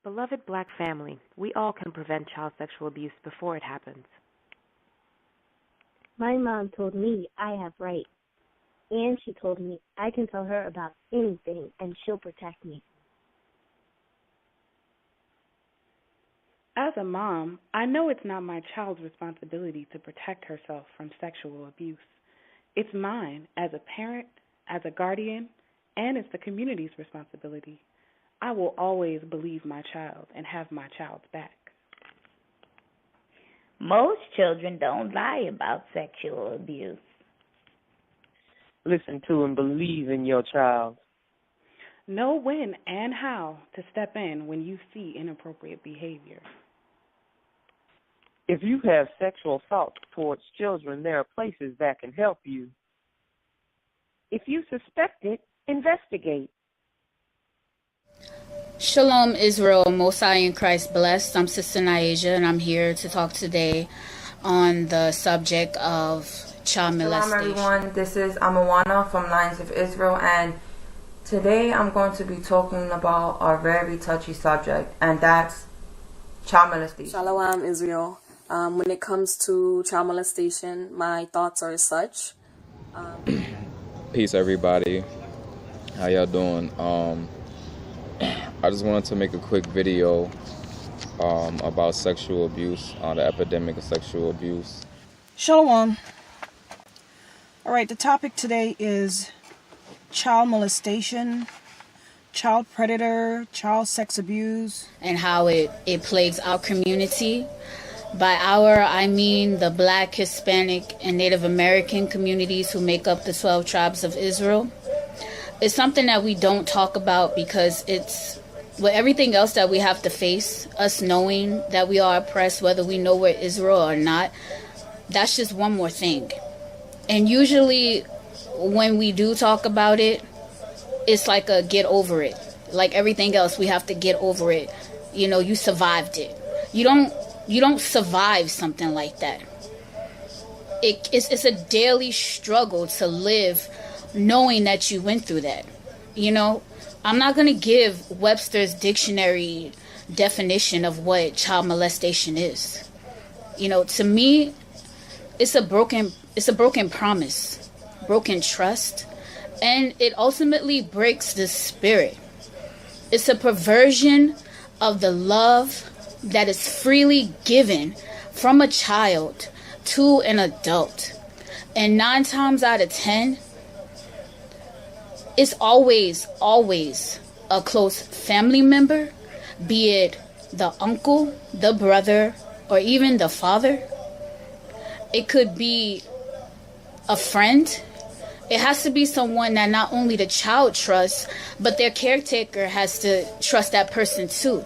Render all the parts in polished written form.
Beloved Black family, we all can prevent child sexual abuse before it happens. My mom told me I have rights, and she told me I can tell her about anything and she'll protect me. As a mom, I know it's not my child's responsibility to protect herself from sexual abuse. It's mine as a parent, as a guardian, and it's the community's responsibility. I will always believe my child and have my child's back. Most children don't lie about sexual abuse. Listen to and believe in your child. Know when and how to step in when you see inappropriate behavior. If you have sexual thoughts towards children, there are places that can help you. If you suspect it, investigate. Shalom, Israel, Most High in Christ blessed. I'm Sister Naija, and I'm here to talk today on the subject of child molestation. Shalom, everyone. This is Amawana from Lions of Israel, and today I'm going to be talking about a very touchy subject, and that's child molestation. Shalom, Israel. When it comes to child molestation, my thoughts are as such. Peace, everybody. How y'all doing? I just wanted to make a quick video about sexual abuse, the epidemic of sexual abuse. Shalom. All right, the topic today is child molestation, child predator, child sex abuse, and how it plagues our community. By our, I mean the Black, Hispanic, and Native American communities who make up the 12 tribes of Israel. It's something that we don't talk about because it's, with everything else that we have to face, us knowing that we are oppressed, whether we know we're Israel or not, that's just one more thing. And usually when we do talk about it, it's like a get over it. Like everything else, we have to get over it. You know, you survived it. You don't survive something like that. It's a daily struggle to live knowing that you went through that. You know, I'm not going to give Webster's dictionary definition of what child molestation is. You know, to me, it's a broken promise, broken trust, and it ultimately breaks the spirit. It's a perversion of the love that is freely given from a child to an adult. And 9 times out of 10, it's always a close family member, be it the uncle, the brother, or even the father. It could be a friend. It has to be someone that not only the child trusts, but their caretaker has to trust that person too.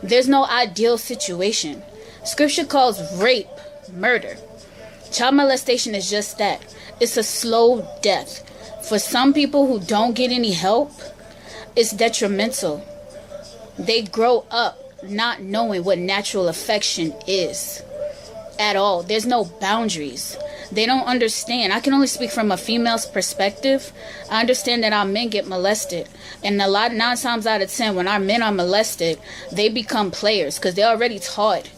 There's no ideal situation. Scripture calls rape murder. Child molestation is just that. It's a slow death. For some people who don't get any help, it's detrimental. They grow up not knowing what natural affection is at all. There's no boundaries. They don't understand. I can only speak from a female's perspective. I understand that our men get molested. And 9 times out of 10, when our men are molested, they become players because they're already taught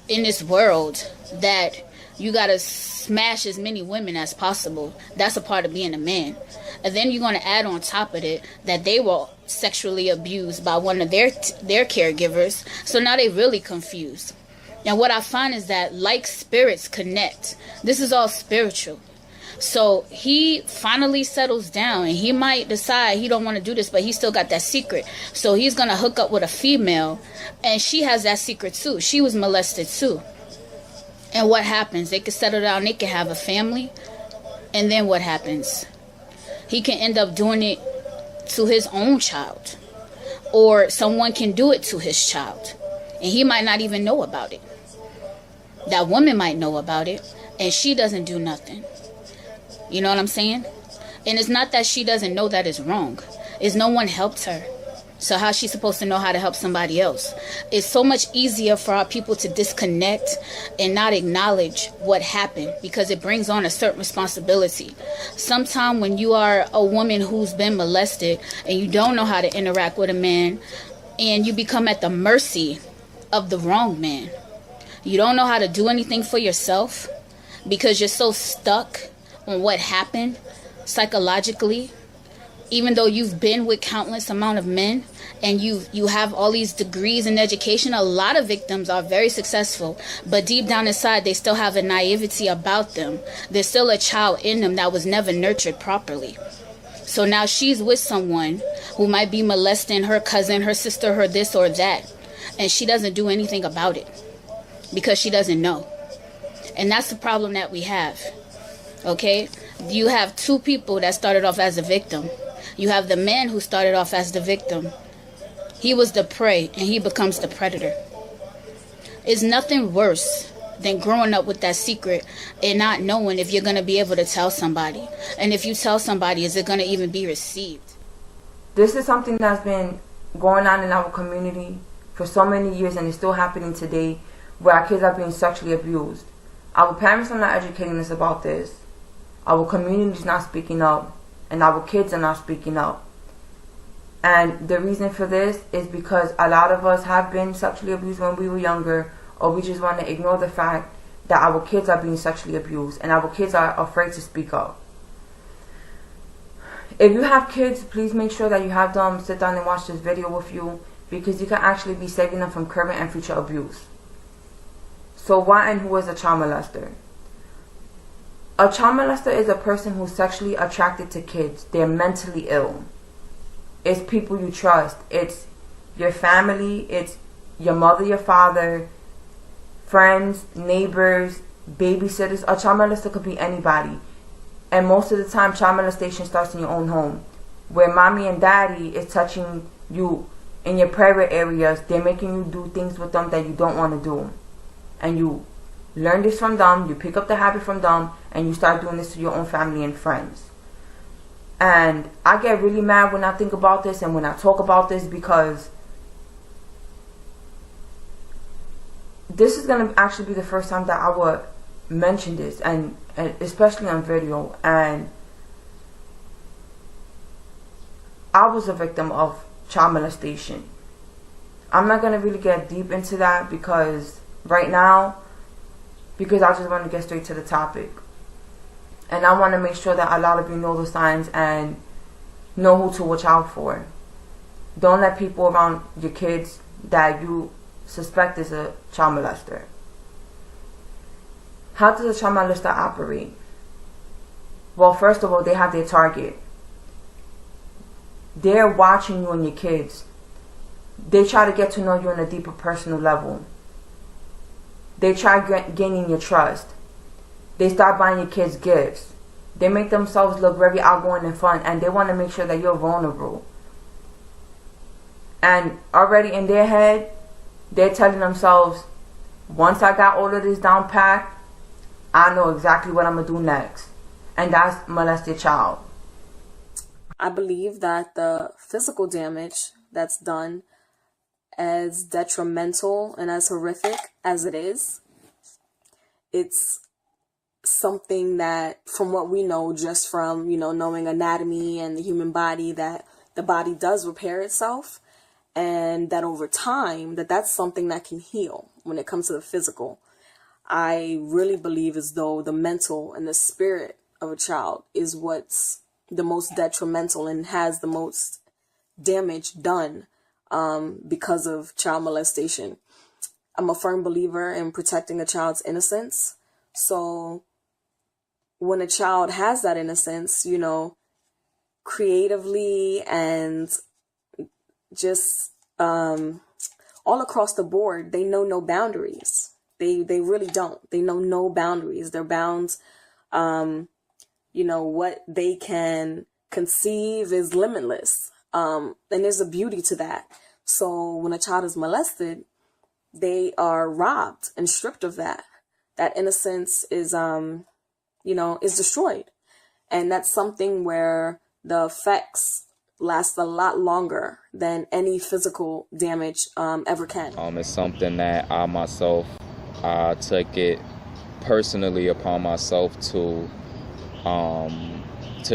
in this world that you got to smash as many women as possible. That's a part of being a man. And then you're going to add on top of it that they were sexually abused by one of their caregivers. So now they really confused. And what I find is that like spirits connect. This is all spiritual. So he finally settles down and he might decide he don't want to do this, but he still got that secret. So he's going to hook up with a female and she has that secret too. She was molested too. And what happens? They can settle down, they can have a family. And then what happens? He can end up doing it to his own child. Or someone can do it to his child. And he might not even know about it. That woman might know about it, and she doesn't do nothing. You know what I'm saying? And it's not that she doesn't know that it's wrong. It's no one helped her. So how's she supposed to know how to help somebody else? It's so much easier for our people to disconnect and not acknowledge what happened because it brings on a certain responsibility. Sometime when you are a woman who's been molested and you don't know how to interact with a man, and you become at the mercy of the wrong man. You don't know how to do anything for yourself because you're so stuck on what happened psychologically, even though you've been with countless amount of men and you have all these degrees in education. A lot of victims are very successful, but deep down inside they still have a naivety about them. There's still a child in them that was never nurtured properly. So now she's with someone who might be molesting her cousin, her sister, her this or that, and she doesn't do anything about it because she doesn't know. And that's the problem that we have. Okay? You have two people that started off as a victim. You have the man who started off as the victim. He was the prey, and he becomes the predator. It's nothing worse than growing up with that secret and not knowing if you're going to be able to tell somebody. And if you tell somebody, is it going to even be received? This is something that's been going on in our community for so many years, and it's still happening today, where our kids are being sexually abused. Our parents are not educating us about this. Our community is not speaking up, and our kids are not speaking up. And the reason for this is because a lot of us have been sexually abused when we were younger, or we just want to ignore the fact that our kids are being sexually abused, and our kids are afraid to speak up. If you have kids, please make sure that you have them sit down and watch this video with you, because you can actually be saving them from current and future abuse. So why and who is a child molester? A child molester is a person who's sexually attracted to kids. They're mentally ill. It's people you trust. It's your family. It's your mother, your father, friends, neighbors, babysitters. A child molester could be anybody. And most of the time, child molestation starts in your own home, where mommy and daddy is touching you in your private areas. They're making you do things with them that you don't want to do. And you learn this from them, you pick up the habit from them, and you start doing this to your own family and friends. And I get really mad when I think about this and when I talk about this, because this is going to actually be the first time that I would mention this, and especially on video. And I was a victim of child molestation. I'm not going to really get deep into that right now, because I just want to get straight to the topic. And I want to make sure that a lot of you know the signs and know who to watch out for. Don't let people around your kids that you suspect is a child molester. How does a child molester operate? Well, first of all, they have their target. They're watching you and your kids. They try to get to know you on a deeper personal level. They try gaining your trust. They start buying your kids gifts. They make themselves look very outgoing and fun, and they want to make sure that you're vulnerable. And already in their head, they're telling themselves, once I got all of this down packed, I know exactly what I'm going to do next. And that's molest your child. I believe that the physical damage that's done, as detrimental and as horrific as it is, it's something that, from what we know, just from, knowing anatomy and the human body, that the body does repair itself, and that over time, that's something that can heal when it comes to the physical. I really believe as though the mental and the spirit of a child is what's the most detrimental and has the most damage done because of child molestation. I'm a firm believer in protecting a child's innocence. So when a child has that innocence, creatively and just all across the board, they know no boundaries. They really don't. They know no boundaries. They're bound. What they can conceive is limitless. And there's a beauty to that. So when a child is molested, they are robbed and stripped of that. That innocence is, is destroyed. And that's something where the effects last a lot longer than any physical damage ever can. It's something that I myself took it personally upon myself to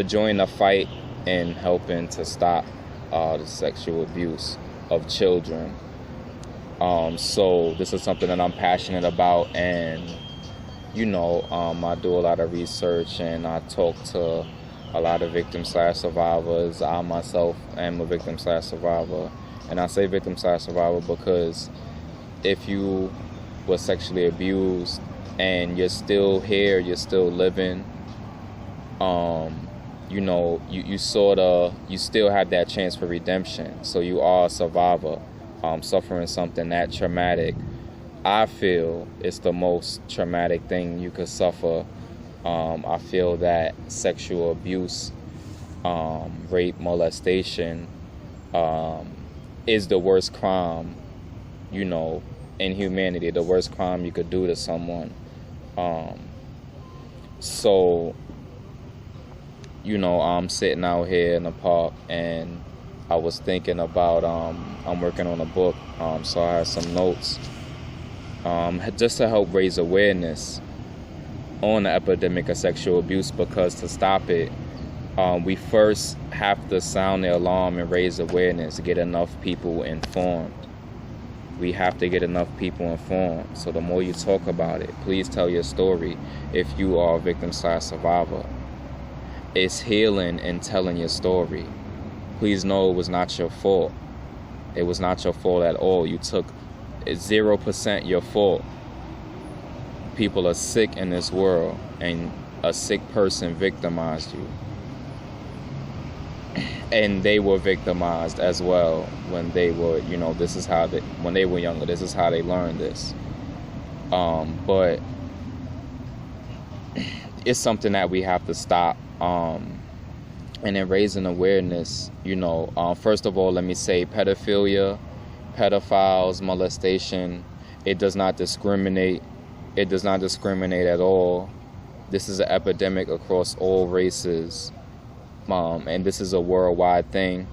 join the fight in helping to stop the sexual abuse. of children. So this is something that I'm passionate about, and I do a lot of research and I talk to a lot of victim/survivors. I myself am a victim/survivor, and I say victim/survivor because if you were sexually abused and you're still here, you're still living, you still have that chance for redemption. So you are a survivor, suffering something that traumatic. I feel it's the most traumatic thing you could suffer. I feel that sexual abuse, rape, molestation, is the worst crime, in humanity, the worst crime you could do to someone. So, I'm sitting out here in the park and I was thinking about, I'm working on a book, so I have some notes, just to help raise awareness on the epidemic of sexual abuse, because to stop it, we first have to sound the alarm and raise awareness, get enough people informed. We have to get enough people informed. So the more you talk about it, please tell your story if you are a victim/survivor. It's healing in telling your story. Please know it was not your fault. It was not your fault at all. You took 0% your fault. People are sick in this world, and a sick person victimized you. And they were victimized as well when they were, when they were younger, this is how they learned this. But it's something that we have to stop. And in raising awareness, first of all, let me say pedophilia, pedophiles, molestation, it does not discriminate. It does not discriminate at all. This is an epidemic across all races. And this is a worldwide thing.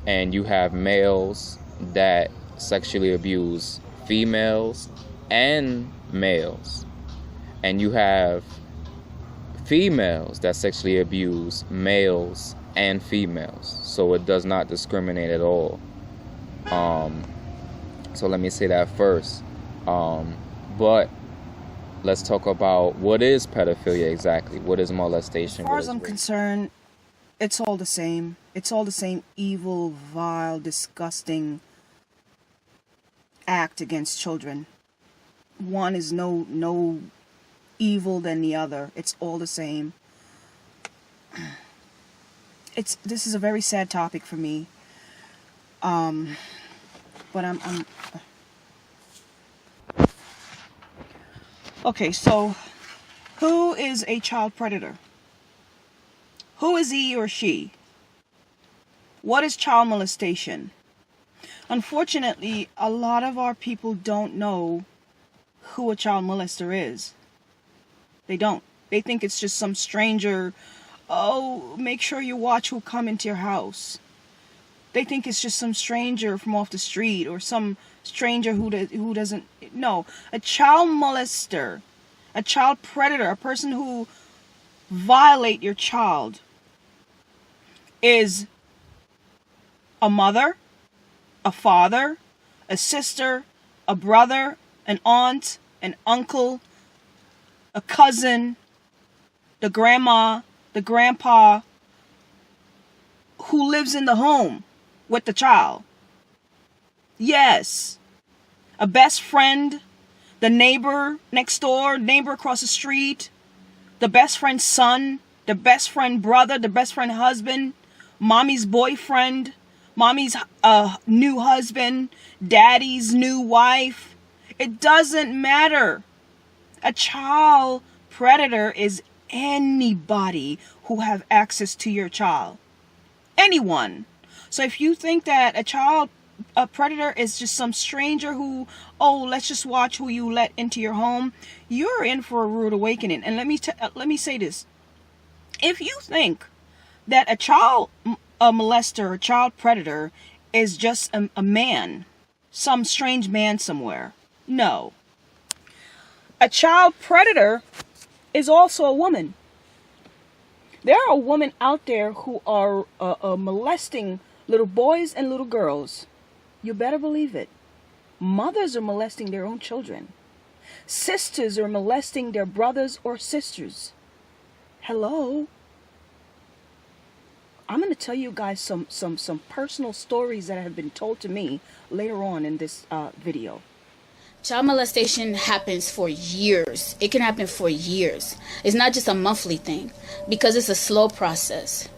And you have males that sexually abuse females and males. And you have females that sexually abuse males and females. So it does not discriminate at all. So let me say that first. But let's talk about what is pedophilia exactly. What is molestation? As far as I'm concerned, it's all the same. It's all the same evil, vile, disgusting act against children. One is no evil than the other. It's all the same. This is a very sad topic for me. But I'm okay, so who is a child predator? Who is he or she? What is child molestation? Unfortunately, a lot of our people don't know who a child molester is. They don't. They think it's just some stranger. Oh, make sure you watch who come into your house. They think it's just some stranger from off the street or some stranger who doesn't know. A child molester, a child predator, a person who violate your child is a mother, a father, a sister, a brother, an aunt, an uncle, a cousin, the grandma, the grandpa who lives in the home with the child. Yes. A best friend, the neighbor next door, neighbor across the street, the best friend's son, the best friend brother, the best friend husband, mommy's boyfriend, mommy's new husband, daddy's new wife. It doesn't matter. A child predator is anybody who have access to your child. Anyone. So if you think that a predator is just some stranger who, let's just watch who you let into your home, you're in for a rude awakening. And let me say this. If you think that a child molester, a child predator is just a man, some strange man somewhere, no. A child predator is also a woman. There are women out there who are molesting little boys and little girls. You better believe it. Mothers are molesting their own children. Sisters are molesting their brothers or sisters. Hello? I'm going to tell you guys some personal stories that have been told to me later on in this video. Child molestation happens for years. It can happen for years. It's not just a monthly thing because it's a slow process.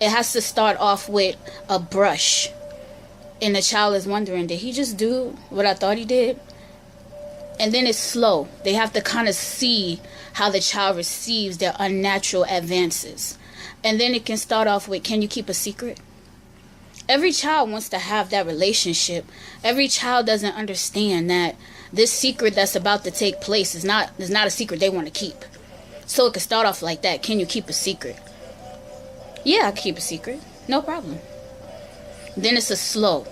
It has to start off with a brush. And the child is wondering, did he just do what I thought he did? And then it's slow. They have to kind of see how the child receives their unnatural advances. And then it can start off with, can you keep a secret? Every child wants to have that relationship. Every child doesn't understand that this secret that's about to take place is not a secret they want to keep. So it can start off like that. Can you keep a secret? Yeah, I can keep a secret. No problem. Then it's a slow.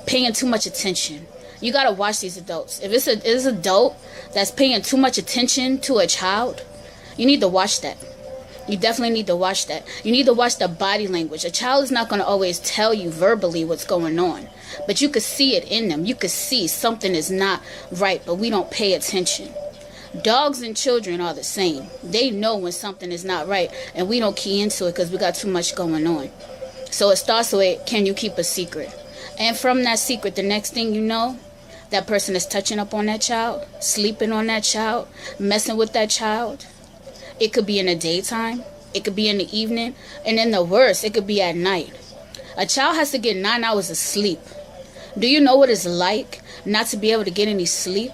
Paying too much attention. You got to watch these adults. If it's an adult that's paying too much attention to a child, you need to watch that. You definitely need to watch that. You need to watch the body language. A child is not going to always tell you verbally what's going on, but you could see it in them. You could see something is not right, but we don't pay attention. Dogs and children are the same. They know when something is not right, and we don't key into it because we got too much going on. So it starts with, can you keep a secret? And from that secret, the next thing you know, that person is touching up on that child, sleeping on that child, messing with that child. It could be in the daytime. It could be in the evening. And then the worst, it could be at night. A child has to get 9 hours of sleep. Do you know what it's like not to be able to get any sleep?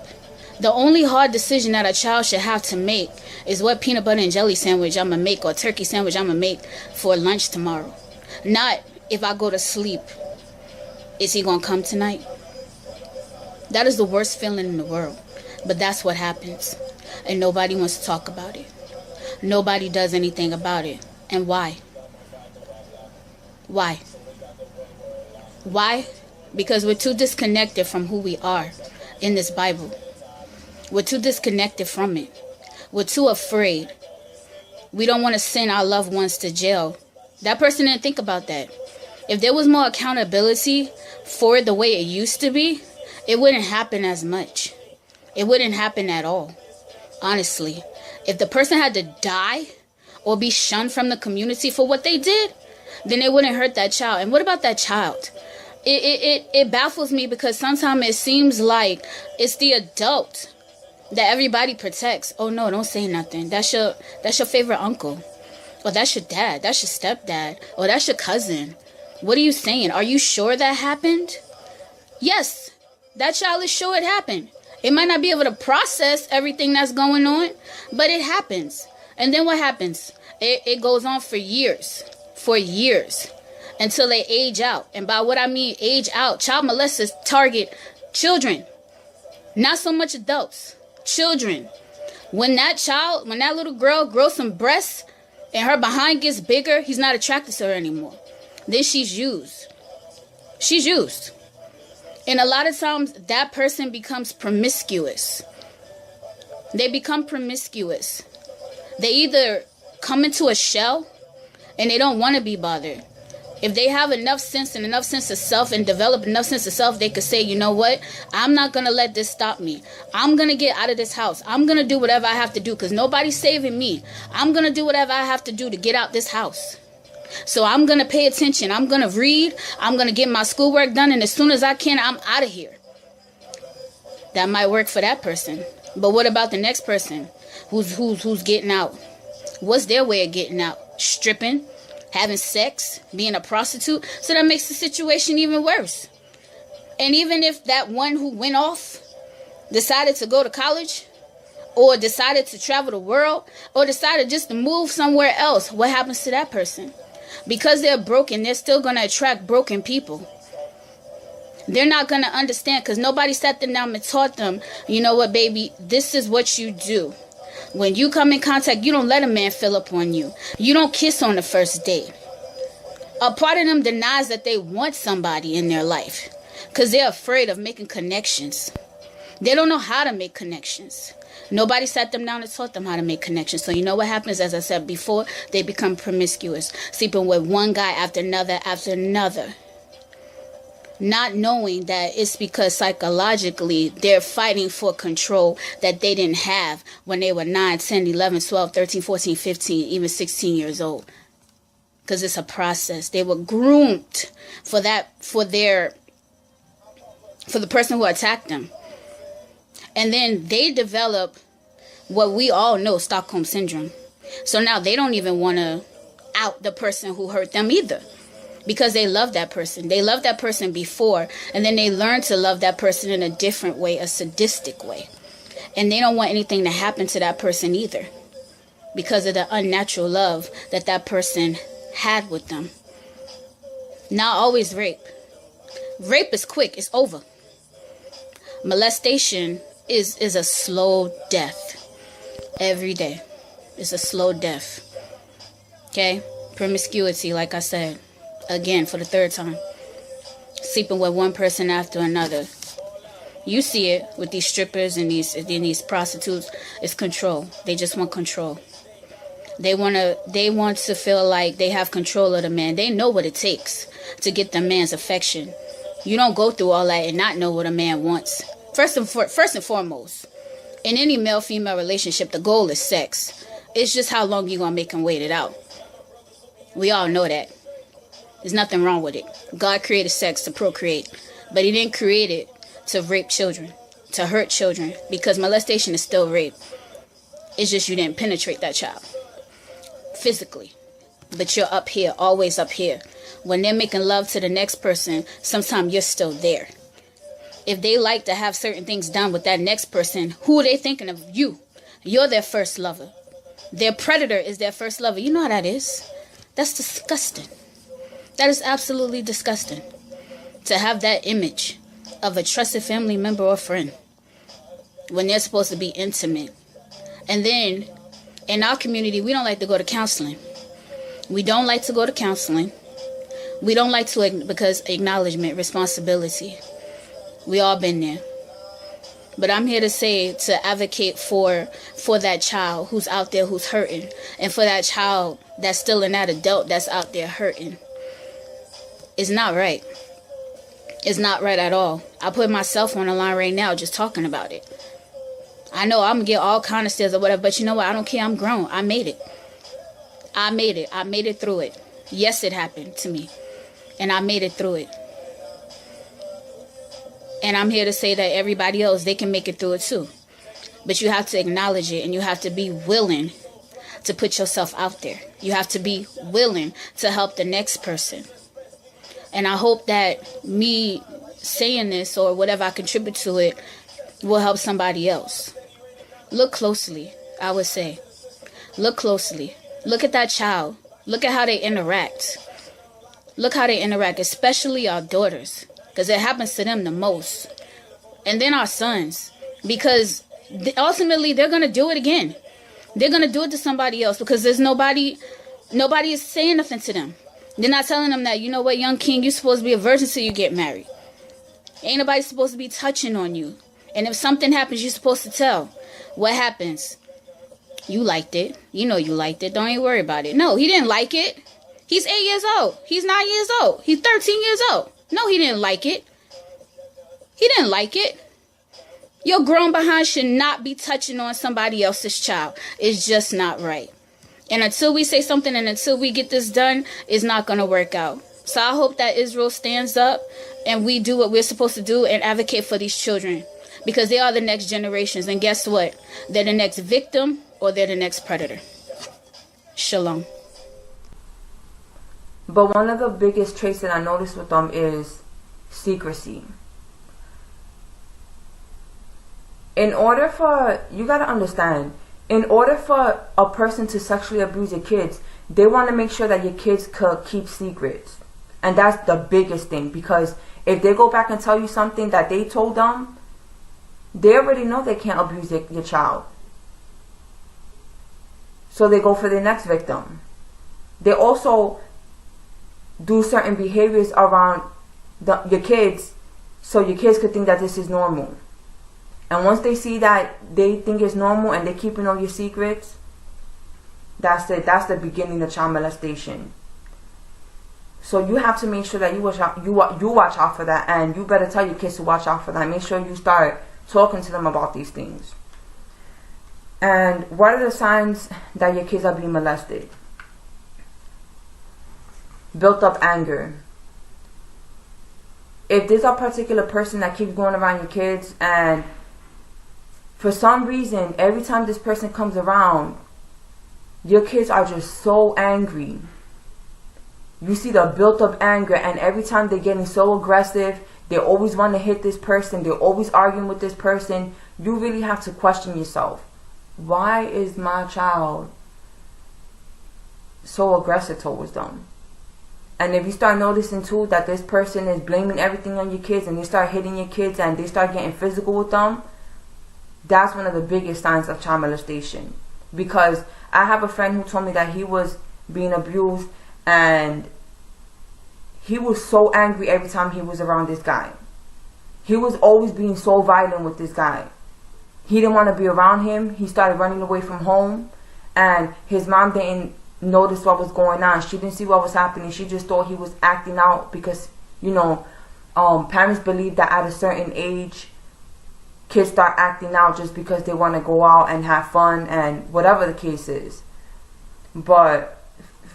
The only hard decision that a child should have to make is what peanut butter and jelly sandwich I'm going to make or turkey sandwich I'm going to make for lunch tomorrow. Not if I go to sleep, is he going to come tonight? That is the worst feeling in the world. But that's what happens. And nobody wants to talk about it. Nobody does anything about it. And why? Why? Why? Because we're too disconnected from who we are in this Bible. We're too disconnected from it. We're too afraid. We don't want to send our loved ones to jail. That person didn't think about that. If there was more accountability for it the way it used to be, it wouldn't happen as much. It wouldn't happen at all. Honestly. If the person had to die or be shunned from the community for what they did, then it wouldn't hurt that child. And what about that child? It baffles me because sometimes it seems like it's the adult that everybody protects. Oh no, don't say nothing. That's your favorite uncle. Or that's your dad. That's your stepdad. Or that's your cousin. What are you saying? Are you sure that happened? Yes, that child is sure it happened. It might not be able to process everything that's going on, but it happens. And then what happens? It goes on for years, until they age out. And by what I mean age out, child molesters target children, not so much adults, children. When that little girl grows some breasts and her behind gets bigger, he's not attracted to her anymore. Then she's used. She's used. And a lot of times that person becomes promiscuous. They become promiscuous. They either come into a shell and they don't want to be bothered. If they have enough sense and enough sense of self and develop enough sense of self, they could say, you know what? I'm not going to let this stop me. I'm going to get out of this house. I'm going to do whatever I have to do because nobody's saving me. I'm going to do whatever I have to do to get out this house. So I'm going to pay attention. I'm going to read. I'm going to get my schoolwork done. And as soon as I can, I'm out of here. That might work for that person. But what about the next person who's getting out? What's their way of getting out? Stripping, having sex, being a prostitute. So that makes the situation even worse. And even if that one who went off decided to go to college or decided to travel the world or decided just to move somewhere else, what happens to that person? Because they're broken, they're still going to attract broken people. They're not going to understand because nobody sat them down and taught them, you know what, baby, this is what you do. When you come in contact, you don't let a man fill up on you. You don't kiss on the first date. A part of them denies that they want somebody in their life because they're afraid of making connections. They don't know how to make connections. Nobody sat them down and taught them how to make connections. So you know what happens? As I said before, they become promiscuous, sleeping with one guy after another after another. not knowing that it's because psychologically they're fighting for control that they didn't have when they were 9, 10, 11, 12, 13, 14, 15, even 16 years old. Because it's a process. They were groomed for that, for the person who attacked them. And then they develop what we all know, Stockholm Syndrome. So now they don't even want to out the person who hurt them either. Because they love that person. They loved that person before. And then they learn to love that person in a different way, a sadistic way. And they don't want anything to happen to that person either. Because of the unnatural love that that person had with them. Not always rape. Rape is quick. It's over. Molestation is a slow death. Every day. It's a slow death. Okay? Promiscuity, like I said. Again, for the third time. Sleeping with one person after another. You see it with these strippers and these prostitutes. It's control. They just want control. They want to feel like they have control of the man. They know what it takes to get the man's affection. You don't go through all that and not know what a man wants. First and foremost, in any male-female relationship, the goal is sex. It's just how long you're going to make him wait it out. We all know that. There's nothing wrong with it. God created sex to procreate, but he didn't create it to rape children, to hurt children, because molestation is still rape. It's just you didn't penetrate that child physically, but you're up here, always up here. When they're making love to the next person, sometimes you're still there. If they like to have certain things done with that next person, who are they thinking of? You. You're their first lover. Their predator is their first lover. You know how that is. That's disgusting. That is absolutely disgusting. To have that image of a trusted family member or friend when they're supposed to be intimate. And then, in our community, we don't like to go to counseling. We don't like to go to counseling. We don't like to, because acknowledgement, responsibility. We all been there. But I'm here to say, to advocate for that child who's out there who's hurting. And for that child that's still in that adult that's out there hurting. It's not right. It's not right at all. I put myself on the line right now just talking about it. I know I'm going to get all kind of stares or whatever, but you know what? I don't care. I'm grown. I made it. I made it through it. Yes, it happened to me. And I made it through it. And I'm here to say that everybody else, they can make it through it too. But you have to acknowledge it, and you have to be willing to put yourself out there. You have to be willing to help the next person. And I hope that me saying this or whatever I contribute to it will help somebody else. Look closely, I would say. Look closely. Look at that child. Look at how they interact. Look how they interact, especially our daughters. Because it happens to them the most. And then our sons. Because ultimately, they're going to do it again. They're going to do it to somebody else. Because there's nobody is saying nothing to them. They're not telling them that, you know what, young king, you're supposed to be a virgin till you get married. Ain't nobody supposed to be touching on you. And if something happens, you're supposed to tell. What happens? You liked it. You know you liked it. Don't even worry about it. No, he didn't like it. He's 8 years old. He's 9 years old. He's 13 years old. No, he didn't like it. He didn't like it. Your grown behind should not be touching on somebody else's child. It's just not right. And until we say something and until we get this done, it's not going to work out. So I hope that Israel stands up and we do what we're supposed to do and advocate for these children. Because they are the next generations. And guess what? They're the next victim or they're the next predator. Shalom. But one of the biggest traits that I noticed with them is secrecy. You gotta understand, in order for a person to sexually abuse your kids, they want to make sure that your kids could keep secrets. And that's the biggest thing, because if they go back and tell you something that they told them, they already know they can't abuse your child. So they go for the next victim. They also do certain behaviors around your kids so your kids could think that this is normal. And once they see that they think it's normal and they're keeping all your secrets, that's it. That's the beginning of child molestation. So you have to make sure that you watch out for that, and you better tell your kids to watch out for that. Make sure you start talking to them about these things. And what are the signs that your kids are being molested? Built up anger. If there's a particular person that keeps going around your kids, and for some reason, every time this person comes around, your kids are just so angry. You see the built up anger, and every time they're getting so aggressive, they always want to hit this person, they're always arguing with this person. You really have to question yourself. Why is my child so aggressive towards them? And if you start noticing too that this person is blaming everything on your kids, and they start hitting your kids and they start getting physical with them, that's one of the biggest signs of child molestation. Because I have a friend who told me that he was being abused, and he was so angry every time he was around this guy. He was always being so violent with this guy. He didn't want to be around him. He started running away from home, and his mom didn't notice what was going on. She didn't see what was happening. She just thought he was acting out because, parents believe that at a certain age, kids start acting out just because they want to go out and have fun and whatever the case is. But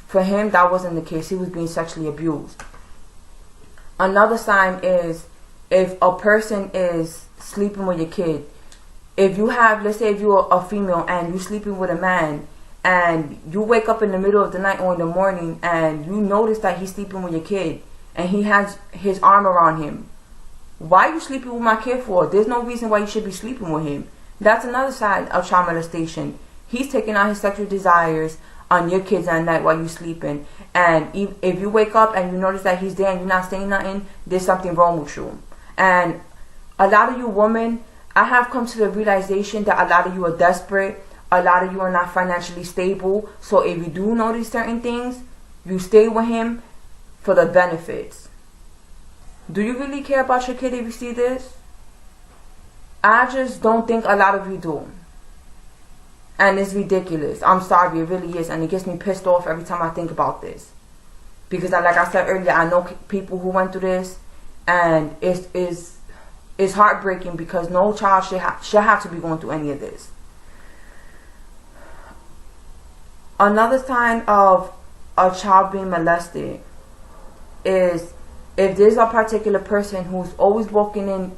for him, that wasn't the case. He was being sexually abused. Another sign is if a person is sleeping with your kid. If you have, let's say if you're a female and you're sleeping with a man, and you wake up in the middle of the night or in the morning and you notice that he's sleeping with your kid and he has his arm around him, why are you sleeping with my kid for? There's no reason why you should be sleeping with him. That's another side of child molestation. He's taking out his sexual desires on your kids at night while you're sleeping. And if you wake up and you notice that he's there and you're not saying nothing, there's something wrong with you. And a lot of you women, I have come to the realization that a lot of you are desperate. A lot of you are not financially stable. So if you do notice certain things, you stay with him for the benefits. Do you really care about your kid if you see this? I just don't think a lot of you do. And it's ridiculous. I'm sorry, it really is. And it gets me pissed off every time I think about this. Because like I said earlier, I know people who went through this. And it's heartbreaking because no child should have to be going through any of this. Another sign of a child being molested is if there's a particular person who's always walking in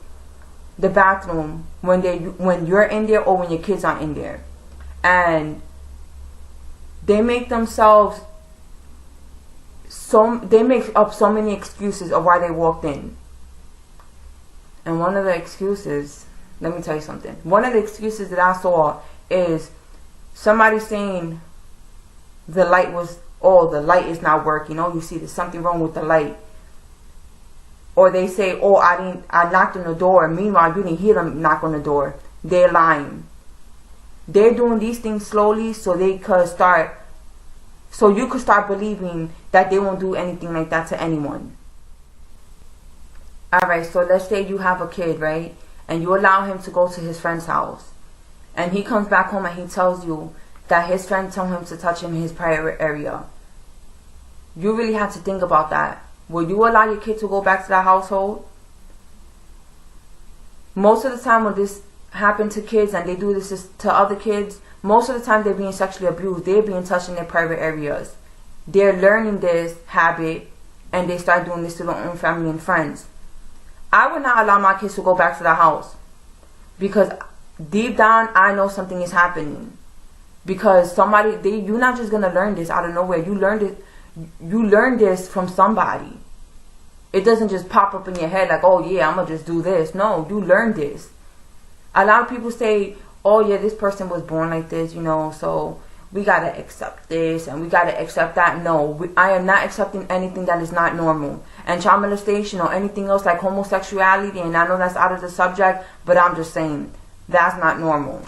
the bathroom when you're in there or when your kids aren't in there, and they make themselves they make up so many excuses of why they walked in. And one of the excuses, let me tell you something. One of the excuses that I saw is somebody saying the light is not working. Oh, you see, there's something wrong with the light. Or they say, oh, I knocked on the door. Meanwhile, you didn't hear them knock on the door. They're lying. They're doing these things slowly so you could start believing that they won't do anything like that to anyone. Alright, so let's say you have a kid, right? And you allow him to go to his friend's house. And he comes back home and he tells you that his friend told him to touch him in his private area. You really have to think about that. Will you allow your kid to go back to that household? Most of the time when this happens to kids and they do this to other kids, most of the time they're being sexually abused. They're being touched in their private areas. They're learning this habit and they start doing this to their own family and friends. I would not allow my kids to go back to the house because deep down I know something is happening. Because you're not just gonna learn this out of nowhere. You learn this from somebody. It doesn't just pop up in your head like, oh yeah, I'm gonna just do this. No, you learn this. A lot of people say, oh yeah, this person was born like this, so we gotta accept this and we gotta accept that. No, I am not accepting anything that is not normal. And child molestation or anything else like homosexuality, and I know that's out of the subject, but I'm just saying, that's not normal.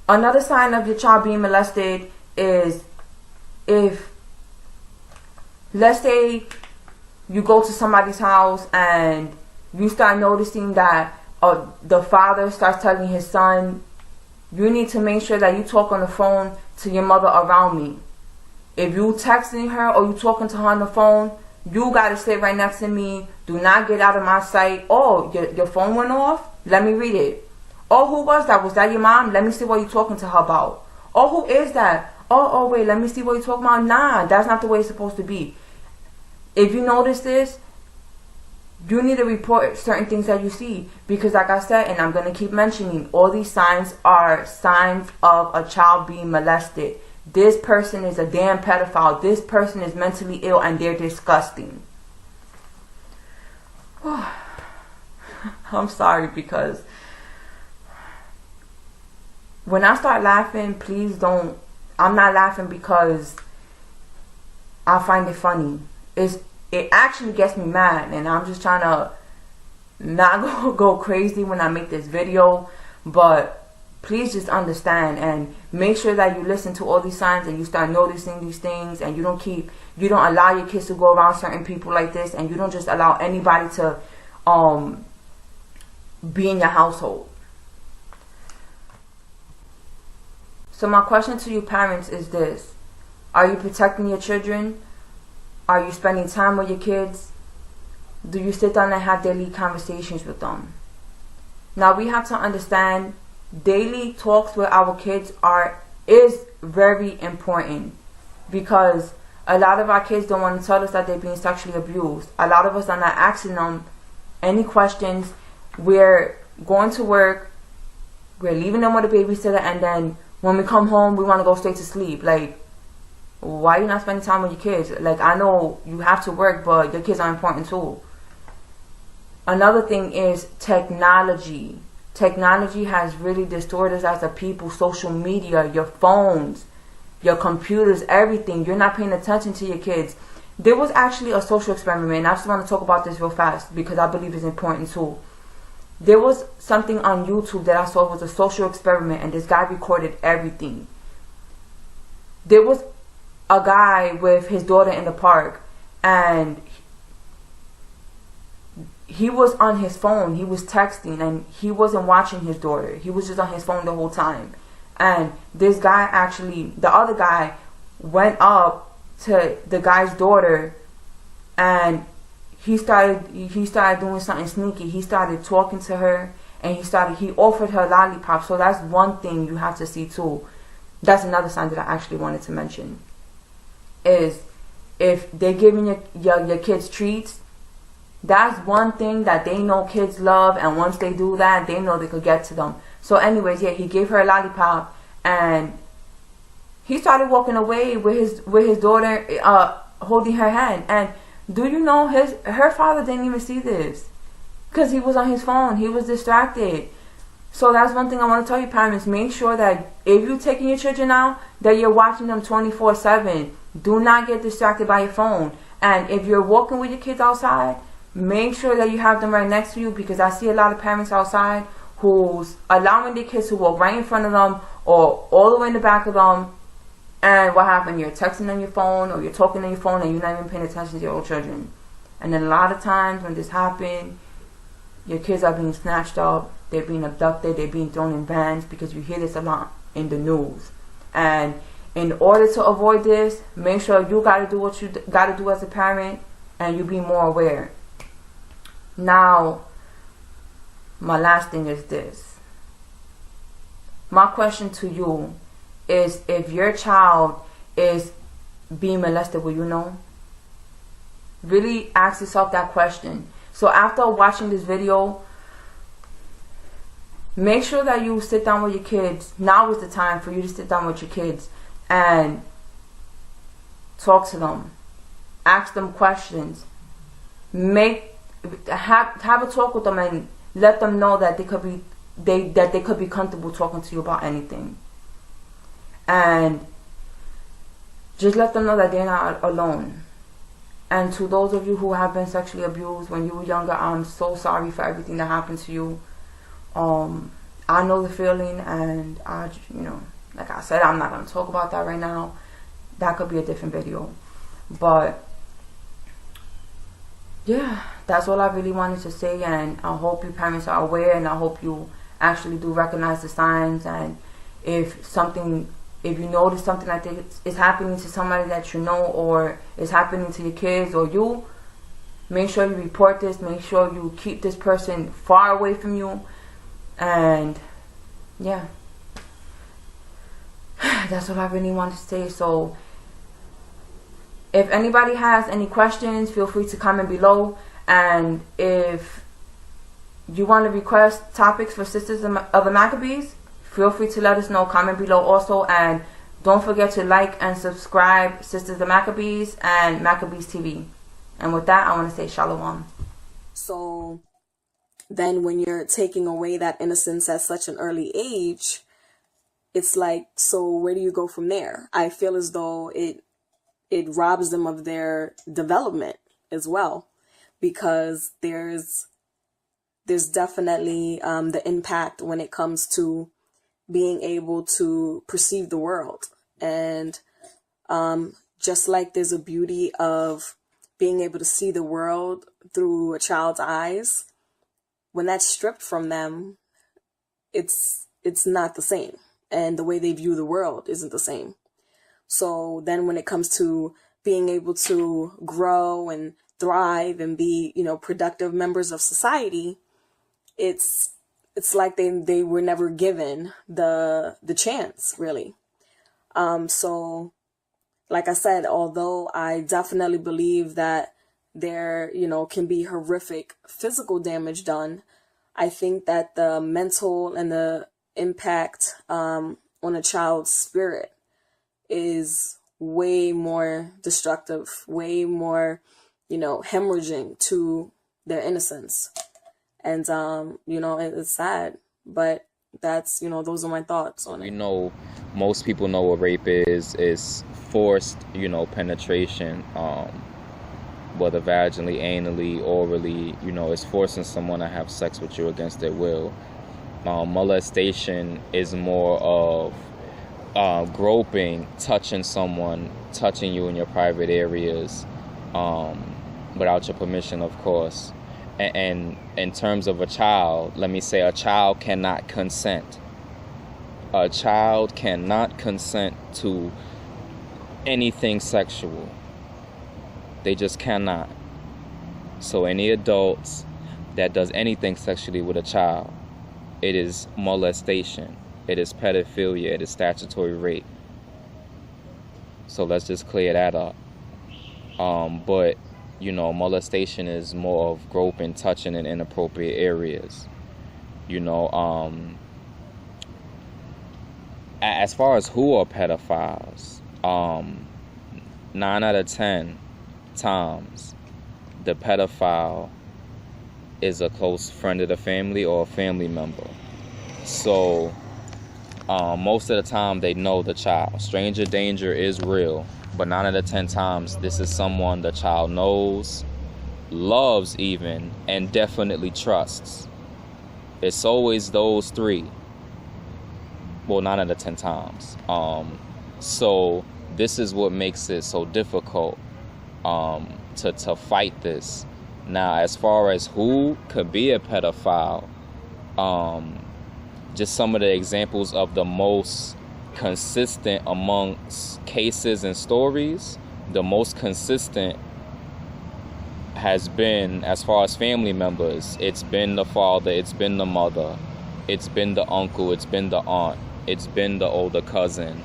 Another sign of your child being molested is if, let's say, you go to somebody's house and you start noticing that the father starts telling his son, you need to make sure that you talk on the phone to your mother around me. If you texting her or you talking to her on the phone, you got to sit right next to me. Do not get out of my sight. Oh, your phone went off? Let me read it. Oh, who was that? Was that your mom? Let me see what you're talking to her about. Oh, who is that? Oh, wait, let me see what you're talking about. Nah, that's not the way it's supposed to be. If you notice this, you need to report certain things that you see. Because like I said, and I'm going to keep mentioning, all these signs are signs of a child being molested. This person is a damn pedophile. This person is mentally ill and they're disgusting. I'm sorry, because when I start laughing, please don't. I'm not laughing because I find it funny. It actually gets me mad, and I'm just trying to not go crazy when I make this video. But please just understand and make sure that you listen to all these signs and you start noticing these things, and you don't allow your kids to go around certain people like this, and you don't just allow anybody to be in your household. So my question to you parents is this: are you protecting your children? Are you spending time with your kids? Do you sit down and have daily conversations with them? Now we have to understand, daily talks with our kids is very important, because a lot of our kids don't want to tell us that they're being sexually abused. A lot of us are not asking them any questions. We're going to work, we're leaving them with a babysitter, and then when we come home we want to go straight to sleep. Like, why are you not spending time with your kids? Like, I know you have to work, but your kids are important too. Another thing is technology. Technology has really distorted us as a people. Social media, your phones, your computers, everything. You're not paying attention to your kids. There was actually a social experiment, and I just want to talk about this real fast because I believe it's important too. There was something on YouTube that I saw was a social experiment, and this guy recorded everything. There was a guy with his daughter in the park, and he was on his phone. He was texting, and he wasn't watching his daughter. He was just on his phone the whole time. And this guy actually, the other guy, went up to the guy's daughter, and he started doing something sneaky. He started talking to her, and he offered her lollipop. So that's one thing you have to see too. That's another sign that I actually wanted to mention. Is if they're giving your kids treats, that's one thing that they know kids love, and once they do that, they know they could get to them. So anyways, yeah, he gave her a lollipop, and he started walking away with his daughter holding her hand. And do you know her father didn't even see this because he was on his phone. He was distracted. So that's one thing I want to tell you parents. Make sure that if you're taking your children out, that you're watching them 24/7. Do not get distracted by your phone. And if you're walking with your kids outside, make sure that you have them right next to you, because I see a lot of parents outside who's allowing their kids to walk right in front of them or all the way in the back of them. And what happened? You're texting on your phone or you're talking on your phone and you're not even paying attention to your own children. And then a lot of times when this happens, your kids are being snatched up, they're being abducted, they're being thrown in vans, because you hear this a lot in the news. And in order to avoid this, make sure you got to do what you got to do as a parent, and you be more aware. Now, my last thing is this. My question to you is, if your child is being molested, will you know? Really ask yourself that question. So after watching this video, make sure that you sit down with your kids. Now is the time for you to sit down with your kids and talk to them. Ask them questions. Have a talk with them and let them know that they could be comfortable talking to you about anything. And just let them know that they're not alone. And to those of you who have been sexually abused when you were younger, I'm so sorry for everything that happened to you. I know the feeling, and like I said, I'm not going to talk about that right now. That could be a different video. But yeah, that's all I really wanted to say, and I hope you parents are aware, and I hope you actually do recognize the signs. And if something if you notice something like this is happening to somebody that you know, or is happening to your kids or you, make sure you report this. Make sure you keep this person far away from you. And yeah, that's what I really wanted to say. So if anybody has any questions, feel free to comment below. And if you want to request topics for Sisters of the Maccabees, feel free to let us know. Comment below also. And don't forget to like and subscribe Sisters of the Maccabees and Maccabees TV. And with that, I want to say shalom. So then when you're taking away that innocence at such an early age, it's like, so where do you go from there? I feel as though it robs them of their development as well, because there's definitely the impact when it comes to being able to perceive the world. And just like there's a beauty of being able to see the world through a child's eyes, when that's stripped from them, it's not the same. And the way they view the world isn't the same. So then when it comes to being able to grow and thrive and be, productive members of society, it's like they were never given the chance, really. So like I said, although I definitely believe that there, can be horrific physical damage done, I think that the mental and the impact on a child's spirit is way more destructive, way more, hemorrhaging to their innocence. And, it's sad, but that's, those are my thoughts on it. We know, most people know what rape is forced, penetration, whether vaginally, anally, orally, it's forcing someone to have sex with you against their will. Molestation is more of groping, touching someone, touching you in your private areas, without your permission, of course. And in terms of a child, let me say a child cannot consent. A child cannot consent to anything sexual. They just cannot. So any adults that does anything sexually with a child, it is molestation. It is pedophilia. It is statutory rape. So let's just clear that up. But, molestation is more of groping, touching in inappropriate areas. As far as who are pedophiles, 9 out of 10 times the pedophile is a close friend of the family or a family member. So most of the time they know the child. Stranger danger is real, but 9 out of 10 times this is someone the child knows, loves even, and definitely trusts. It's always those three. Well, 9 out of 10 times. So this is what makes it so difficult to fight this. Now, as far as who could be a pedophile, just some of the examples of the most consistent amongst cases and stories, the most consistent has been, as far as family members, it's been the father, it's been the mother, it's been the uncle, it's been the aunt, it's been the older cousin,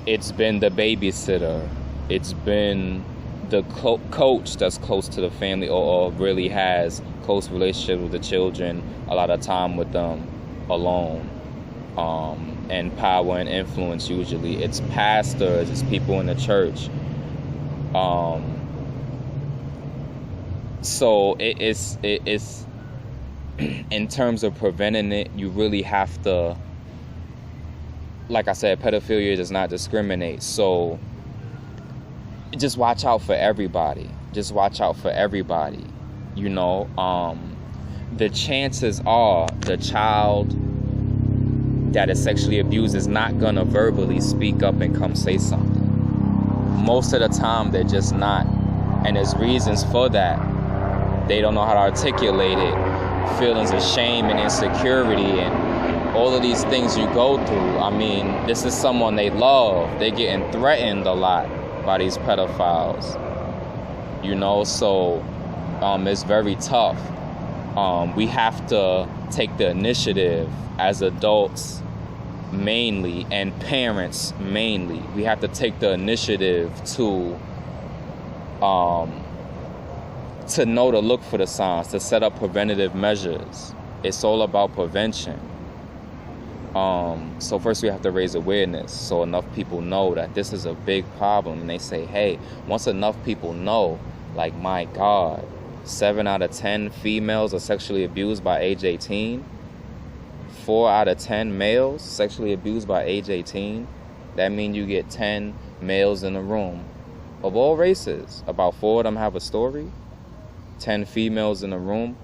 it's been the babysitter, it's been the coach that's close to the family or really has close relationship with the children, a lot of time with them alone, and power and influence. Usually it's pastors, it's people in the church. So it's in terms of preventing it, you really have to, like I said, pedophilia does not discriminate. So just watch out for everybody. Just watch out for everybody. The chances are the child that is sexually abused is not gonna verbally speak up and come say something. Most of the time they're just not, and there's reasons for that. They don't know how to articulate it. Feelings of shame and insecurity, and all of these things you go through. I mean, this is someone they love. They're getting threatened a lot by these pedophiles, you know, so it's very tough. We have to take the initiative as adults mainly, and parents mainly. We have to take the initiative to know to look for the signs, to set up preventative measures. It's all about prevention. So first we have to raise awareness so enough people know that this is a big problem. And they say, hey, once enough people know, like, my God, 7 out of 10 females are sexually abused by age 18. 4 out of 10 males sexually abused by age 18. That means you get 10 males in a room of all races. About 4 of them have a story. 10 females in a room.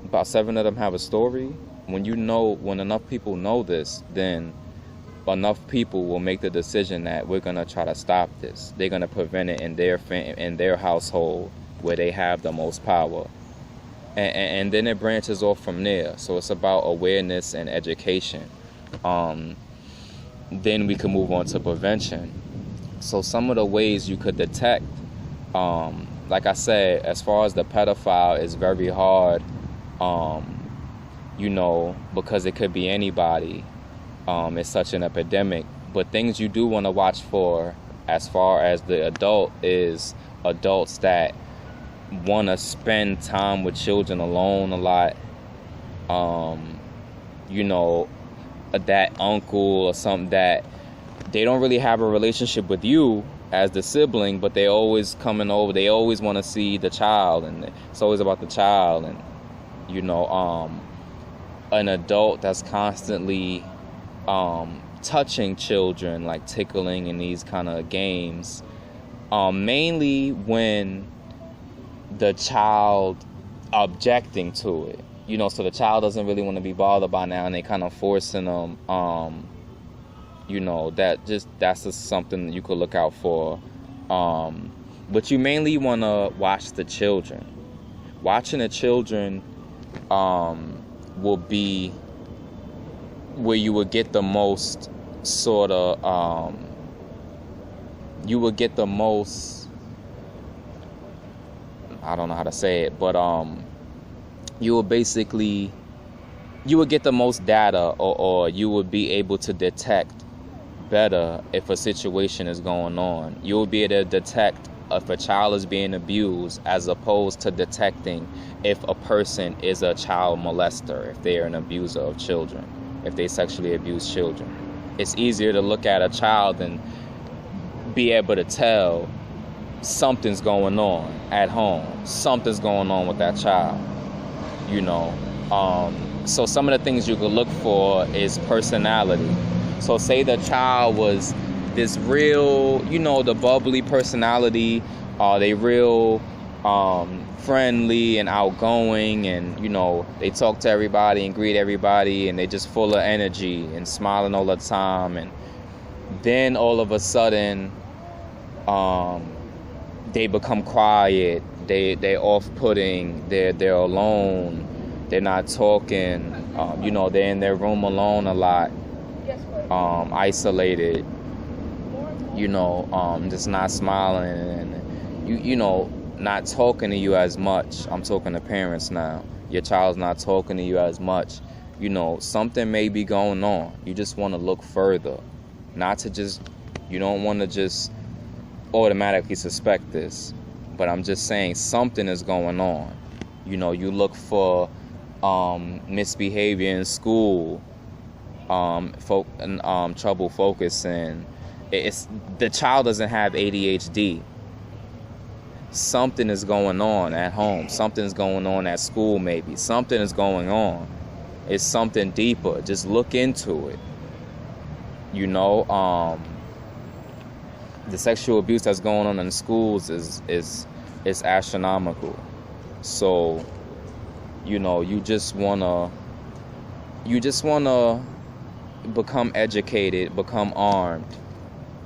About 7 of them have a story. When enough people know this, then enough people will make the decision that we're going to try to stop this. They're going to prevent it in their household where they have the most power. And then it branches off from there. So it's about awareness and education. Then we can move on to prevention. So some of the ways you could detect, like I said, as far as the pedophile, is very hard, you know, because it could be anybody. It's such an epidemic. But things you do want to watch for as far as the adult is adults that want to spend time with children alone a lot. You know, that uncle or something that they don't really have a relationship with you as the sibling, but they always coming over. They always want to see the child, and it's always about the child. And, you know, an adult that's constantly touching children, like tickling in these kind of games, mainly when the child objecting to it, you know, so the child doesn't really want to be bothered by now, and they kind of forcing them, you know, that's just something that you could look out for. But you mainly want to watch the children. Watching the children will be where you would get the most sort of, you would get the most, I don't know how to say it, but you would get the most data, or you would be able to detect better if a situation is going on. You will be able to detect if a child is being abused, as opposed to detecting if a person is a child molester, if they are an abuser of children, if they sexually abuse children. It's easier to look at a child and be able to tell something's going on at home. Something's going on with that child, you know. So some of the things you could look for is personality. So say the child was this real, you know, the bubbly personality. They real friendly and outgoing, and, you know, they talk to everybody and greet everybody, and they just full of energy and smiling all the time. And then all of a sudden, they become quiet. They're off-putting. They're alone. They're not talking. You know, they're in their room alone a lot. Isolated. You know, just not smiling, and you know, not talking to you as much. I'm talking to parents now. Your child's not talking to you as much. You know, something may be going on. You just want to look further. You don't want to just automatically suspect this. But I'm just saying something is going on. You know, you look for misbehavior in school, trouble focusing. The child doesn't have ADHD. Something is going on at home. Something's going on at school, maybe. Something is going on. It's something deeper. Just look into it. You know, the sexual abuse that's going on in schools is astronomical. So, you know, you just wanna become educated, become armed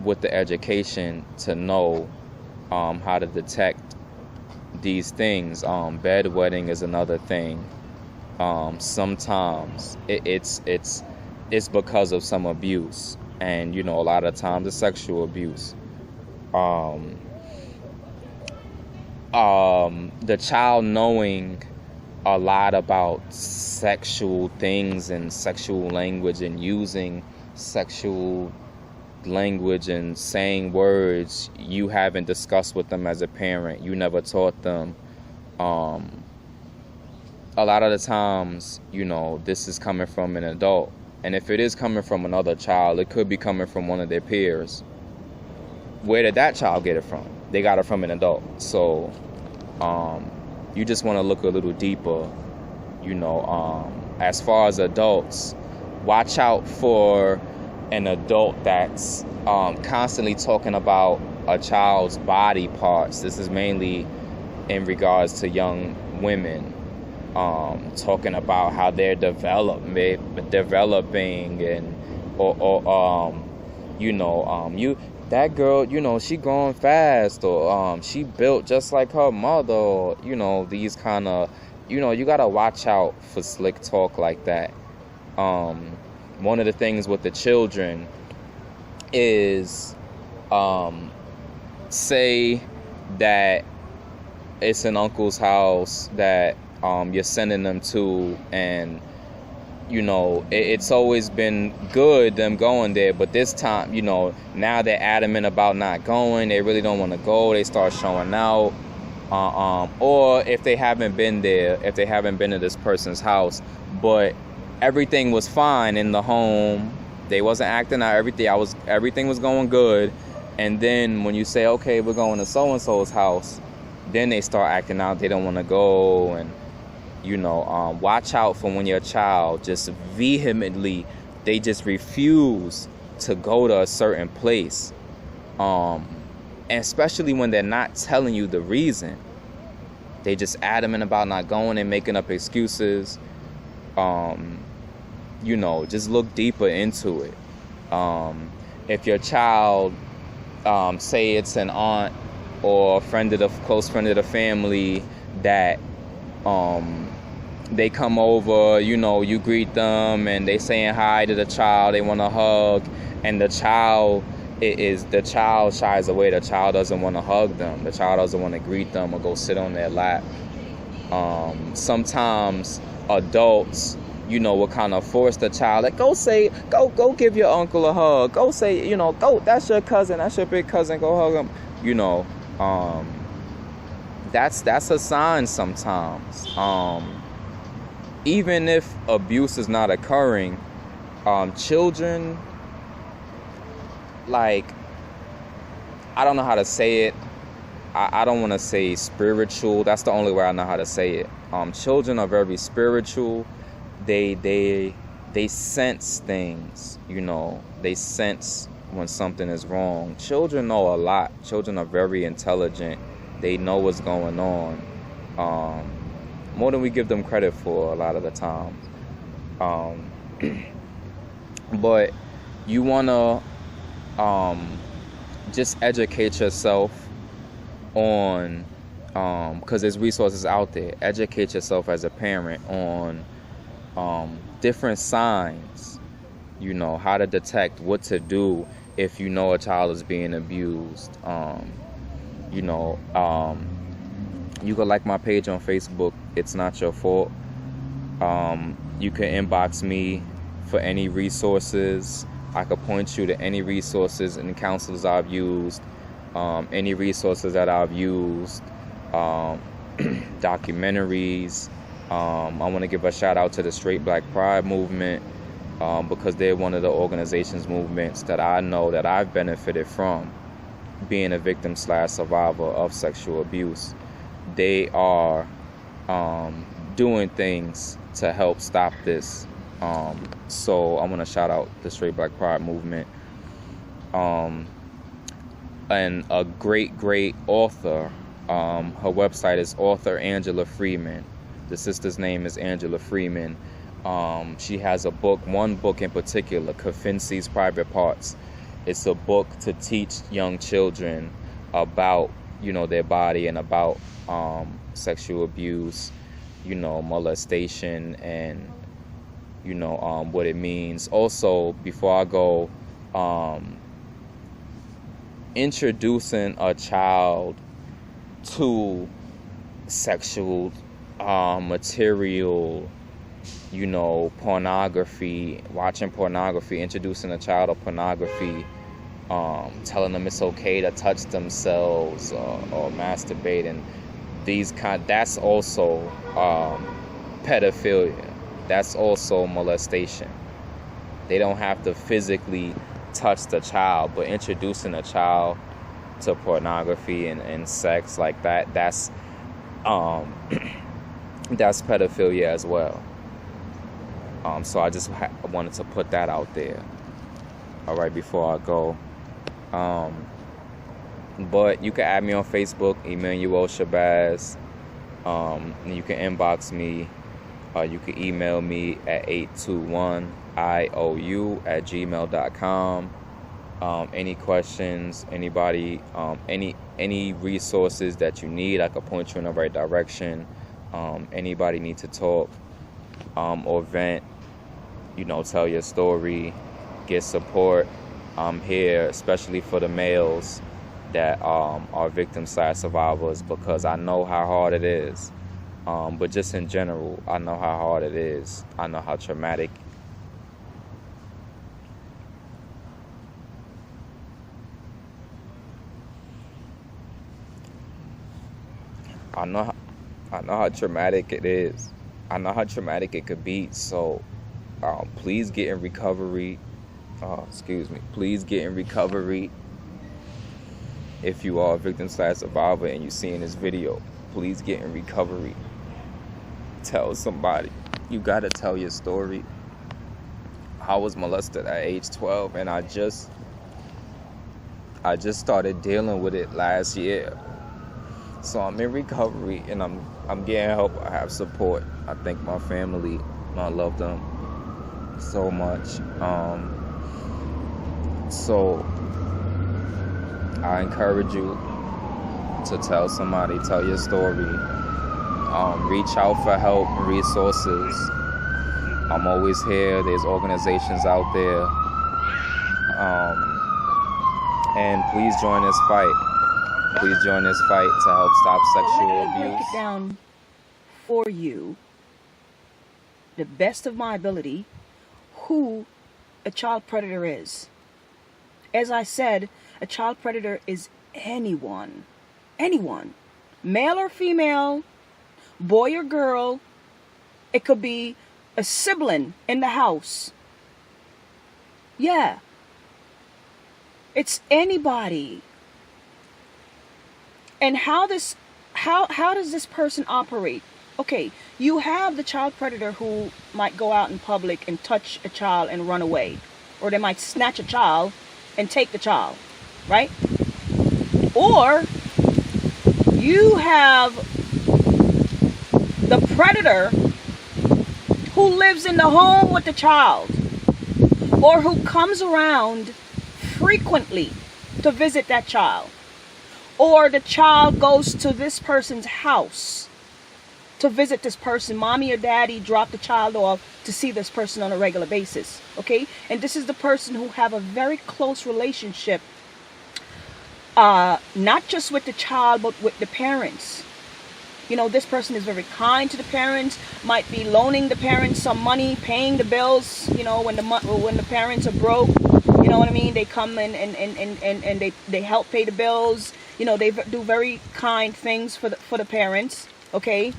with the education to know how to detect these things. Bedwetting is another thing. sometimes it's because of some abuse, and a lot of times it's sexual abuse. The child knowing a lot about sexual things and sexual language and using sexual language and saying words you haven't discussed with them as a parent, you never taught them. A lot of the times, this is coming from an adult. And if it is coming from another child, it could be coming from one of their peers. Where did that child get it from? They got it from an adult. So you just want to look a little deeper, as far as adults. Watch out for an adult that's constantly talking about a child's body parts. This is mainly in regards to young women, talking about how they're developing and that girl, she growing fast, or she built just like her mother, or, these kind of, you gotta watch out for slick talk like that. One of the things with the children is, say that it's an uncle's house that you're sending them to, and it's always been good them going there, but this time, now they're adamant about not going. They really don't want to go. They start showing out. Or if they haven't been there, if they haven't been to this person's house, but everything was fine in the home, they wasn't acting out, everything was going good, and then when you say, okay, we're going to so-and-so's house, then they start acting out. They don't want to go. And watch out for when your child just vehemently, they just refuse to go to a certain place, and especially when they're not telling you the reason. They just adamant about not going and making up excuses. Just look deeper into it. If your child, say it's an aunt or a close friend of the family that they come over, you greet them and they saying hi to the child, they want to hug, and the child shies away. The child doesn't want to hug them. The child doesn't want to greet them or go sit on their lap. Sometimes adults, will kind of force the child, like, go give your uncle a hug. Go say, go, that's your cousin, that's your big cousin, go hug him. That's a sign sometimes. Even if abuse is not occurring, children, like, I don't know how to say it. I don't want to say spiritual. That's the only way I know how to say it. Children are very spiritual. They sense things, They sense when something is wrong. Children know a lot. Children are very intelligent. They know what's going on, more than we give them credit for a lot of the time. But you want to just educate yourself on, because there's resources out there. Educate yourself as a parent on different signs, how to detect, what to do if a child is being abused. You can like my page on Facebook, It's Not Your Fault. You can inbox me for any resources. I could point you to any resources and counselors I've used, any resources that I've used, documentaries. I want to give a shout out to the Straight Black Pride movement, because they're one of the movements that I know that I've benefited from, being a victim / survivor of sexual abuse. They are doing things to help stop this. So I want to shout out the Straight Black Pride movement. And a great author, her website is author Angela Freeman. The sister's name is Angela Freeman. She has one book in particular, Kafinsi's Private Parts. It's a book to teach young children about, their body and about sexual abuse. molestation and, what it means. Also, before I go, introducing a child to sexual material, pornography, watching pornography, introducing a child to pornography, telling them it's okay to touch themselves or masturbate, and that's also pedophilia. That's also molestation. They don't have to physically touch the child, but introducing a child to pornography and sex like that's that's pedophilia as well. So I just wanted to put that out there. All right, before I go. But you can add me on Facebook, Emmanuel Shabazz. You can inbox me. You can email me at 821iou@gmail.com. Any questions, anybody, any resources that you need, I can point you in the right direction. Anybody need to talk or vent, tell your story, get support. I'm here, especially for the males that are victim/survivors, because I know how hard it is. But just in general, I know how hard it is. I know how traumatic. I know how traumatic it is. I know how traumatic it could be. So, please get in recovery. Please get in recovery. If you are a victim/survivor and you're seeing this video, please get in recovery. Tell somebody. You gotta tell your story. I was molested at age 12, and I just started dealing with it last year. So I'm in recovery, and I'm getting help. I have support. I thank my family. I love them so much. So I encourage you to tell somebody, tell your story. Reach out for help and resources. I'm always here. There's organizations out there. And please join this fight. Please join this fight to help stop sexual abuse. Break it down for you, the best of my ability, who a child predator is. As I said, a child predator is anyone, male or female, boy or girl. It could be a sibling in the house. Yeah, it's anybody. And how does this person operate? Okay, you have the child predator who might go out in public and touch a child and run away, or they might snatch a child and take the child, right? Or you have the predator who lives in the home with the child, or who comes around frequently to visit that child, or the child goes to this person's house to visit this person. Mommy or daddy drop the child off to see this person on a regular basis, okay? And this is the person who have a very close relationship, not just with the child, but with the parents. This person is very kind to the parents, might be loaning the parents some money, paying the bills, when the parents are broke, you know what I mean? They come in and they help pay the bills. They do very kind things for the parents, okay?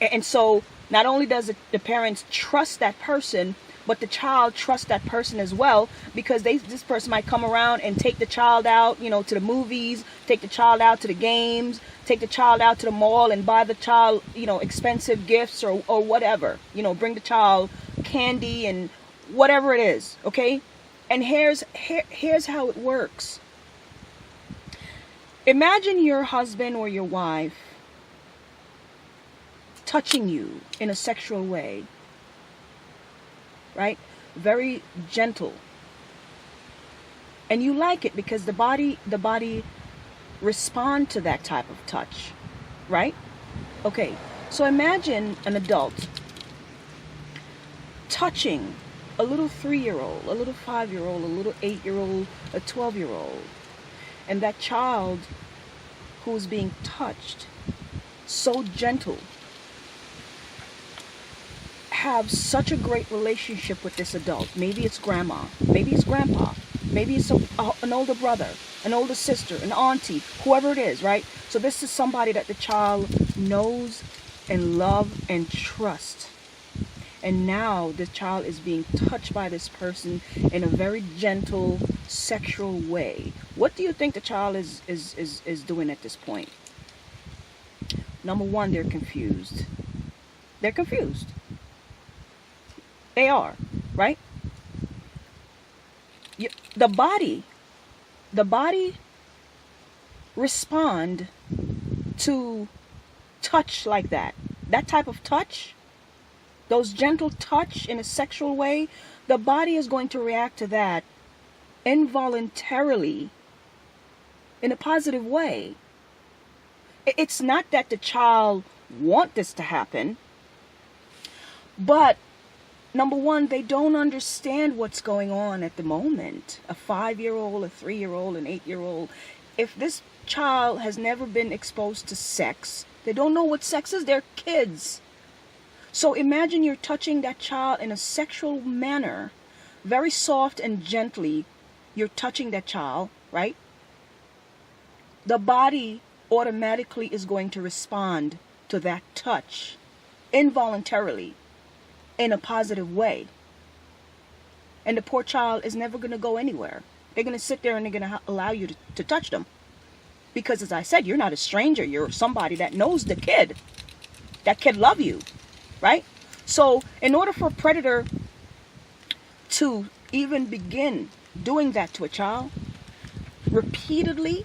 And so not only does the parents trust that person, but the child trusts that person as well, because this person might come around and take the child out, to the movies, take the child out to the games, take the child out to the mall and buy the child, expensive gifts or whatever, bring the child candy and whatever it is, okay? And here's how it works. Imagine your husband or your wife touching you in a sexual way, right? Very gentle. And you like it because the body respond to that type of touch, right? Okay, So imagine an adult touching a little 3-year-old, a little 5-year-old, a little 8-year-old, a 12-year-old, and that child who is being touched, so gentle, have such a great relationship with this adult. Maybe it's grandma, maybe it's grandpa, maybe it's an older brother, an older sister, an auntie, whoever it is, right? So this is somebody that the child knows and love and trust. And now the child is being touched by this person in a very gentle, sexual way. What do you think the child is doing at this point? Number one, they're confused. They're confused. They are, right? The body respond to touch like that. That type of touch, those gentle touch in a sexual way, the body is going to react to that involuntarily in a positive way. It's not that the child wants this to happen, but number one, they don't understand what's going on at the moment. A 5-year-old, a 3-year-old, an 8-year-old. If this child has never been exposed to sex, they don't know what sex is. They're kids. So imagine you're touching that child in a sexual manner, very soft and gently. You're touching that child, right? The body automatically is going to respond to that touch involuntarily in a positive way. And the poor child is never going to go anywhere. They're going to sit there and they're going to allow you to touch them. Because as I said, you're not a stranger. You're somebody that knows the kid. That kid love you, right? So in order for a predator to even begin doing that to a child repeatedly,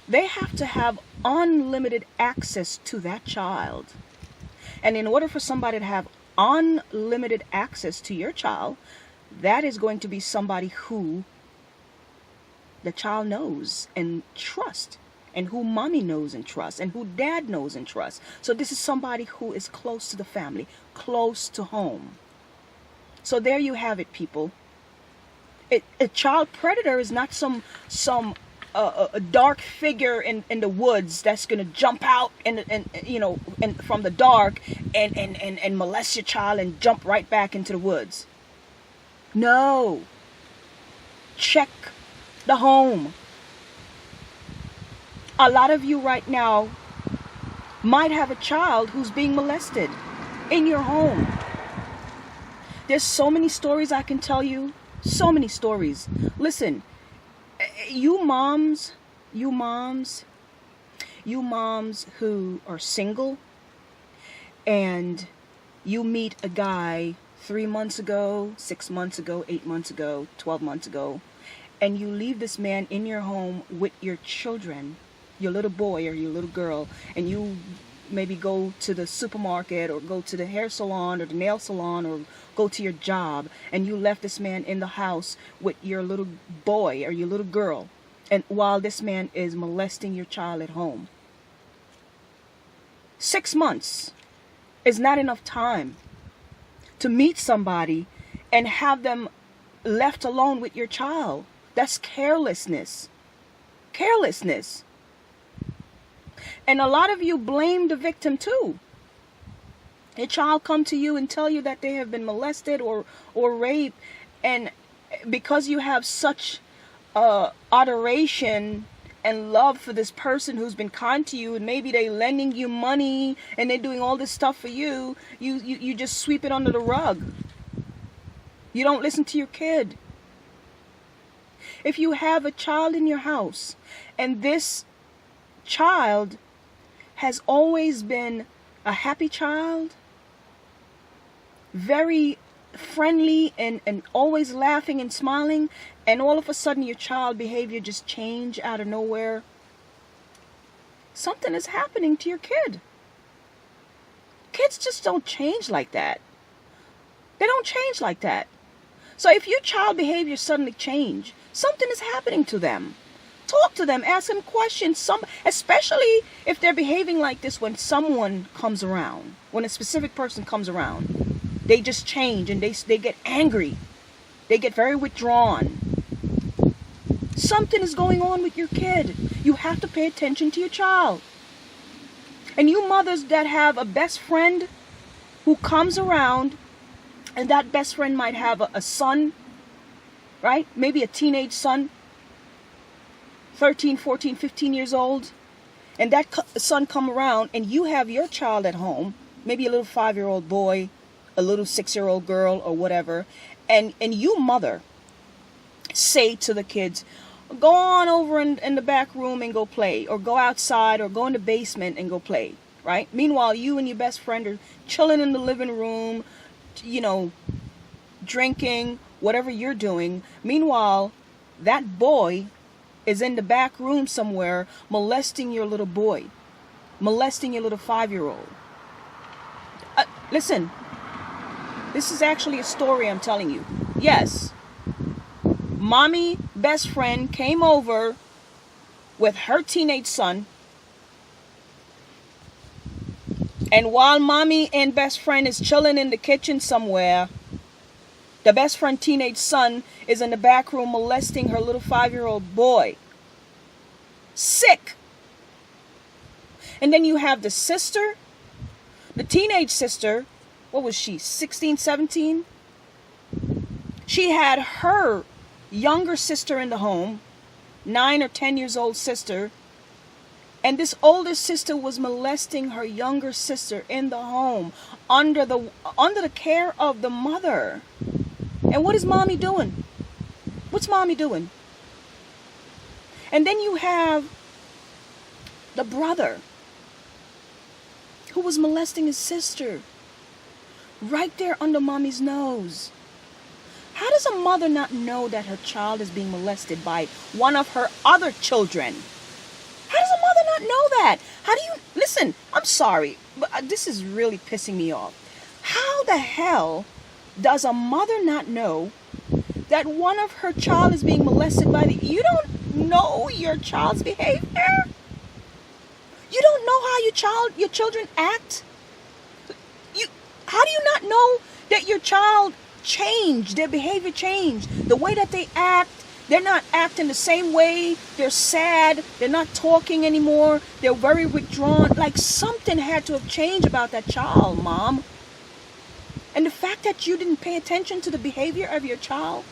they have to have unlimited access to that child. And in order for somebody to have unlimited access to your child, that is going to be somebody who the child knows and trusts, and who mommy knows and trusts, and who dad knows and trusts. So this is somebody who is close to the family, close to home. So there you have it, people. A child predator is not some a dark figure in the woods that's gonna jump out and from the dark and molest your child and jump right back into the woods. No. Check the home. A lot of you right now might have a child who's being molested in your home. There's so many stories I can tell you. So many stories. Listen, you moms who are single and you meet a guy 3 months ago, 6 months ago, 8 months ago, 12 months ago, and you leave this man in your home with your children, your little boy or your little girl, and you maybe go to the supermarket or go to the hair salon or the nail salon or go to your job, and you left this man in the house with your little boy or your little girl, and while this man is molesting your child at home. 6 months is not enough time to meet somebody and have them left alone with your child. That's carelessness. Carelessness. And a lot of you blame the victim too. A child come to you and tell you that they have been molested or raped, and because you have such adoration and love for this person who's been kind to you, and maybe they lending you money and they're doing all this stuff for you, you just sweep it under the rug. You don't listen to your kid. If you have a child in your house and this child has always been a happy child, very friendly and always laughing and smiling, and all of a sudden your child behavior just change out of nowhere, something is happening to your kid. Kids just don't change like that. They don't change like that. So if your child behavior suddenly change, something is happening to them. Talk to them, ask them questions. Especially if they're behaving like this when someone comes around, when a specific person comes around, they just change and they get angry. They get very withdrawn. Something is going on with your kid. You have to pay attention to your child. And you mothers that have a best friend who comes around, and that best friend might have a son, right? Maybe a teenage son, 13, 14, 15 years old. And that son come around and you have your child at home, maybe a little 5-year-old boy, a little 6-year-old girl or whatever. And you mother say to the kids, go on over in the back room and go play, or go outside, or go in the basement and go play, right? Meanwhile, you and your best friend are chilling in the living room, drinking, whatever you're doing. Meanwhile, that boy is in the back room somewhere molesting your little boy, molesting your little 5-year-old. Listen, this is actually a story I'm telling you. Yes. Mommy, best friend, came over with her teenage son. And while mommy and best friend is chilling in the kitchen somewhere, the best friend teenage son is in the back room molesting her little 5-year-old boy. Sick. And then you have the sister, the teenage sister. What was she, 16, 17? She had her younger sister in the home, 9 or 10 years old sister, and this older sister was molesting her younger sister in the home under the care of the mother. And what is mommy doing? What's mommy doing? And then you have the brother who was molesting his sister right there under mommy's nose. How does a mother not know that her child is being molested by one of her other children? How does a mother not know that? How do you... Listen, I'm sorry, but this is really pissing me off. How the hell does a mother not know that one of her child is being molested by the... You don't know your child's behavior? You don't know how your children act? How do you not know that your child changed, their behavior changed, the way that they act? They're not acting the same way. They're sad. They're not talking anymore. They're very withdrawn. Like something had to have changed about that child, Mom. And the fact that you didn't pay attention to the behavior of your child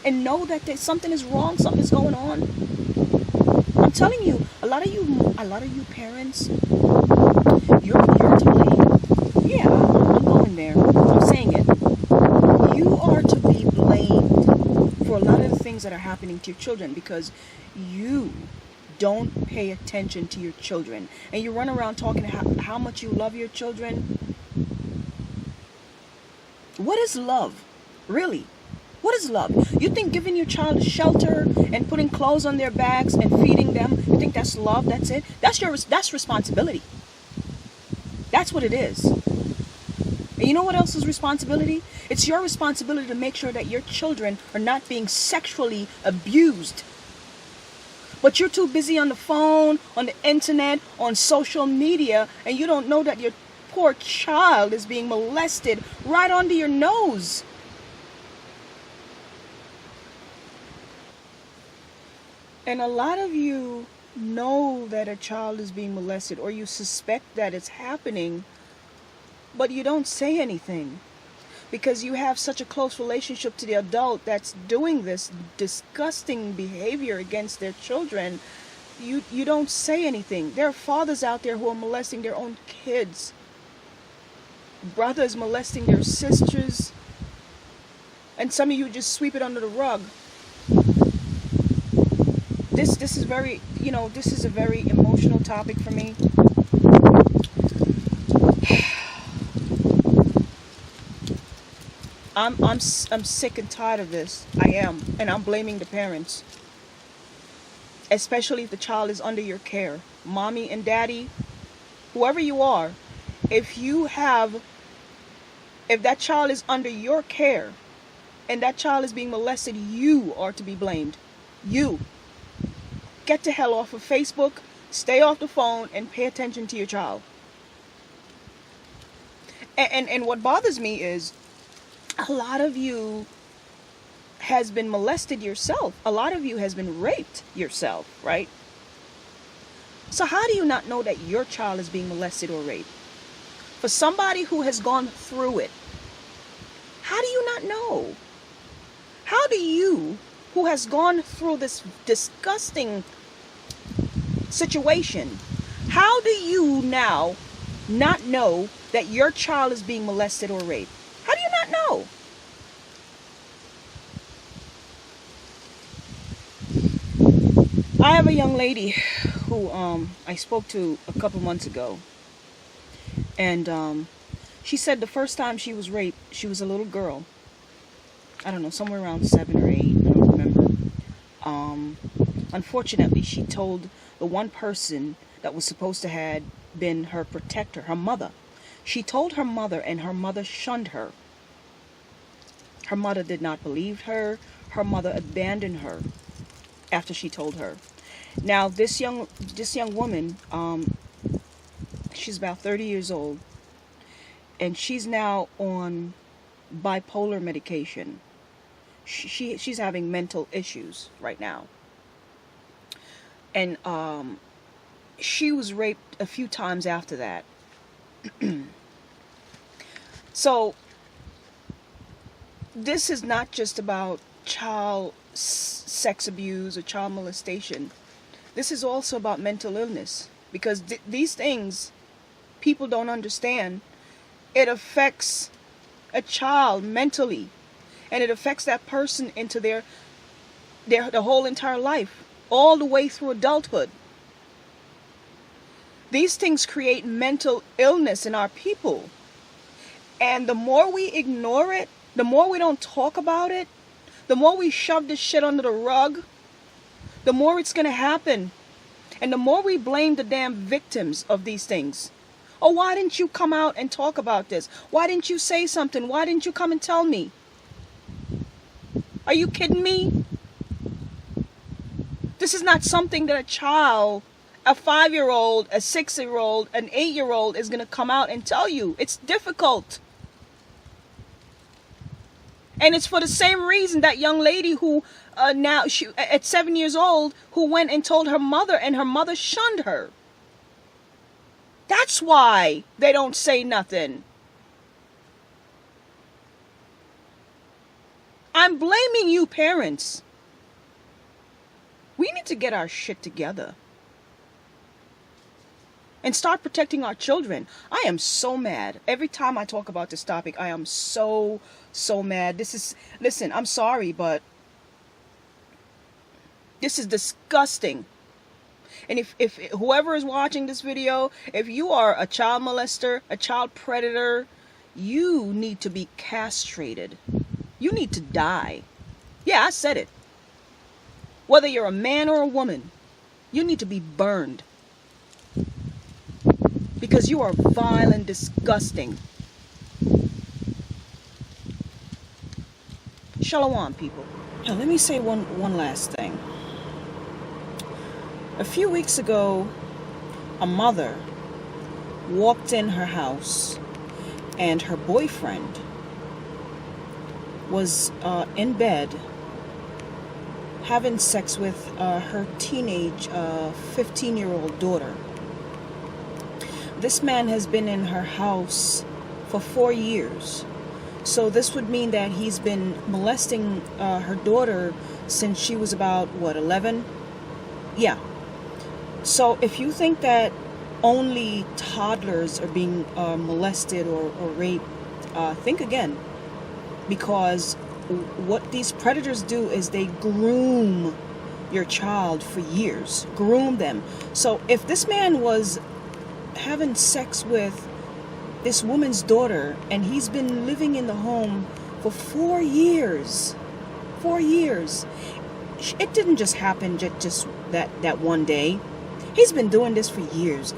and know that something is wrong, something is going on. I'm telling you, a lot of you parents, you're to blame. Yeah, I'm going there. I'm saying it. You are to be blamed for a lot of the things that are happening to your children because you don't pay attention to your children. And you run around talking how much you love your children. What is love? Really? What is love? You think giving your child a shelter and putting clothes on their backs and feeding them, you think that's love? That's it? That's responsibility. That's what it is. And you know what else is responsibility? It's your responsibility to make sure that your children are not being sexually abused. But you're too busy on the phone, on the internet, on social media, and you don't know that your poor child is being molested right under your nose. And a lot of you know that a child is being molested, or you suspect that it's happening, but you don't say anything because you have such a close relationship to the adult that's doing this disgusting behavior against their children. You don't say anything. There are fathers out there who are molesting their own kids, brothers molesting their sisters, and some of you just sweep it under the rug. This is very, this is a very emotional topic for me. I'm sick and tired of this. I am, and I'm blaming the parents, especially if the child is under your care. Mommy and daddy, whoever you are, if that child is under your care and that child is being molested, you are to be blamed. You. get the hell off of Facebook, stay off the phone, and pay attention to your child. And what bothers me is a lot of you has been molested yourself. A lot of you has been raped yourself, right? So how do you not know that your child is being molested or raped? For somebody who has gone through it, how do you not know? How do you, who has gone through this disgusting situation, how do you now not know that your child is being molested or raped? How do you not know? I have a young lady who I spoke to a couple months ago, and she said the first time she was raped, she was a little girl. I don't know, somewhere around 7 or 8, I don't remember. Unfortunately, she told the one person that was supposed to have been her protector, her mother. She told her mother, and her mother shunned her. Her mother did not believe her. Her mother abandoned her after she told her. Now, this young woman, she's about 30 years old, and she's now on bipolar medication. She's having mental issues right now. And she was raped a few times after that. So this is not just about child sex abuse or child molestation. This is also about mental illness, because these things people don't understand. It affects a child mentally, and it affects that person into their whole entire life, all the way through adulthood. These things create mental illness in our people. And the more we ignore it, the more we don't talk about it, the more we shove this shit under the rug, the more it's going to happen. And the more we blame the damn victims of these things. Oh, why didn't you come out and talk about this? Why didn't you say something? Why didn't you come and tell me? Are you kidding me? This is not something that a child, a 5-year-old, a 6-year-old, an 8-year-old is going to come out and tell you. It's difficult. And it's for the same reason that young lady who now, at 7 years old, who went and told her mother, and her mother shunned her. That's why they don't say nothing. I'm blaming you, parents. We need to get our shit together and start protecting our children. I am so mad. Every time I talk about this topic, I am so mad. Listen, I'm sorry, but this is disgusting. And if whoever is watching this video, if you are a child molester, a child predator, you need to be castrated. You need to die. Yeah, I said it. Whether you're a man or a woman, you need to be burned. Because you are vile and disgusting. Shalom, people. Now, let me say one last thing. A few weeks ago, a mother walked in her house, and her boyfriend was in bed having sex with her teenage 15-year-old daughter. This man has been in her house for 4 years. So this would mean that he's been molesting her daughter since she was about, 11? Yeah. So if you think that only toddlers are being molested or raped, think again. Because what these predators do is they groom your child for years. Groom them. So if this man was having sex with this woman's daughter, and he's been living in the home for 4 years. 4 years. It didn't just happen just that one day. He's been doing this for years.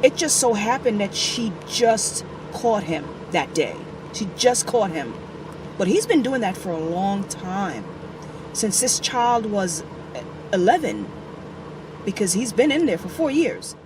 It just so happened that she just caught him that day. She just caught him. But he's been doing that for a long time. Since this child was 11. because he's been in there for 4 years.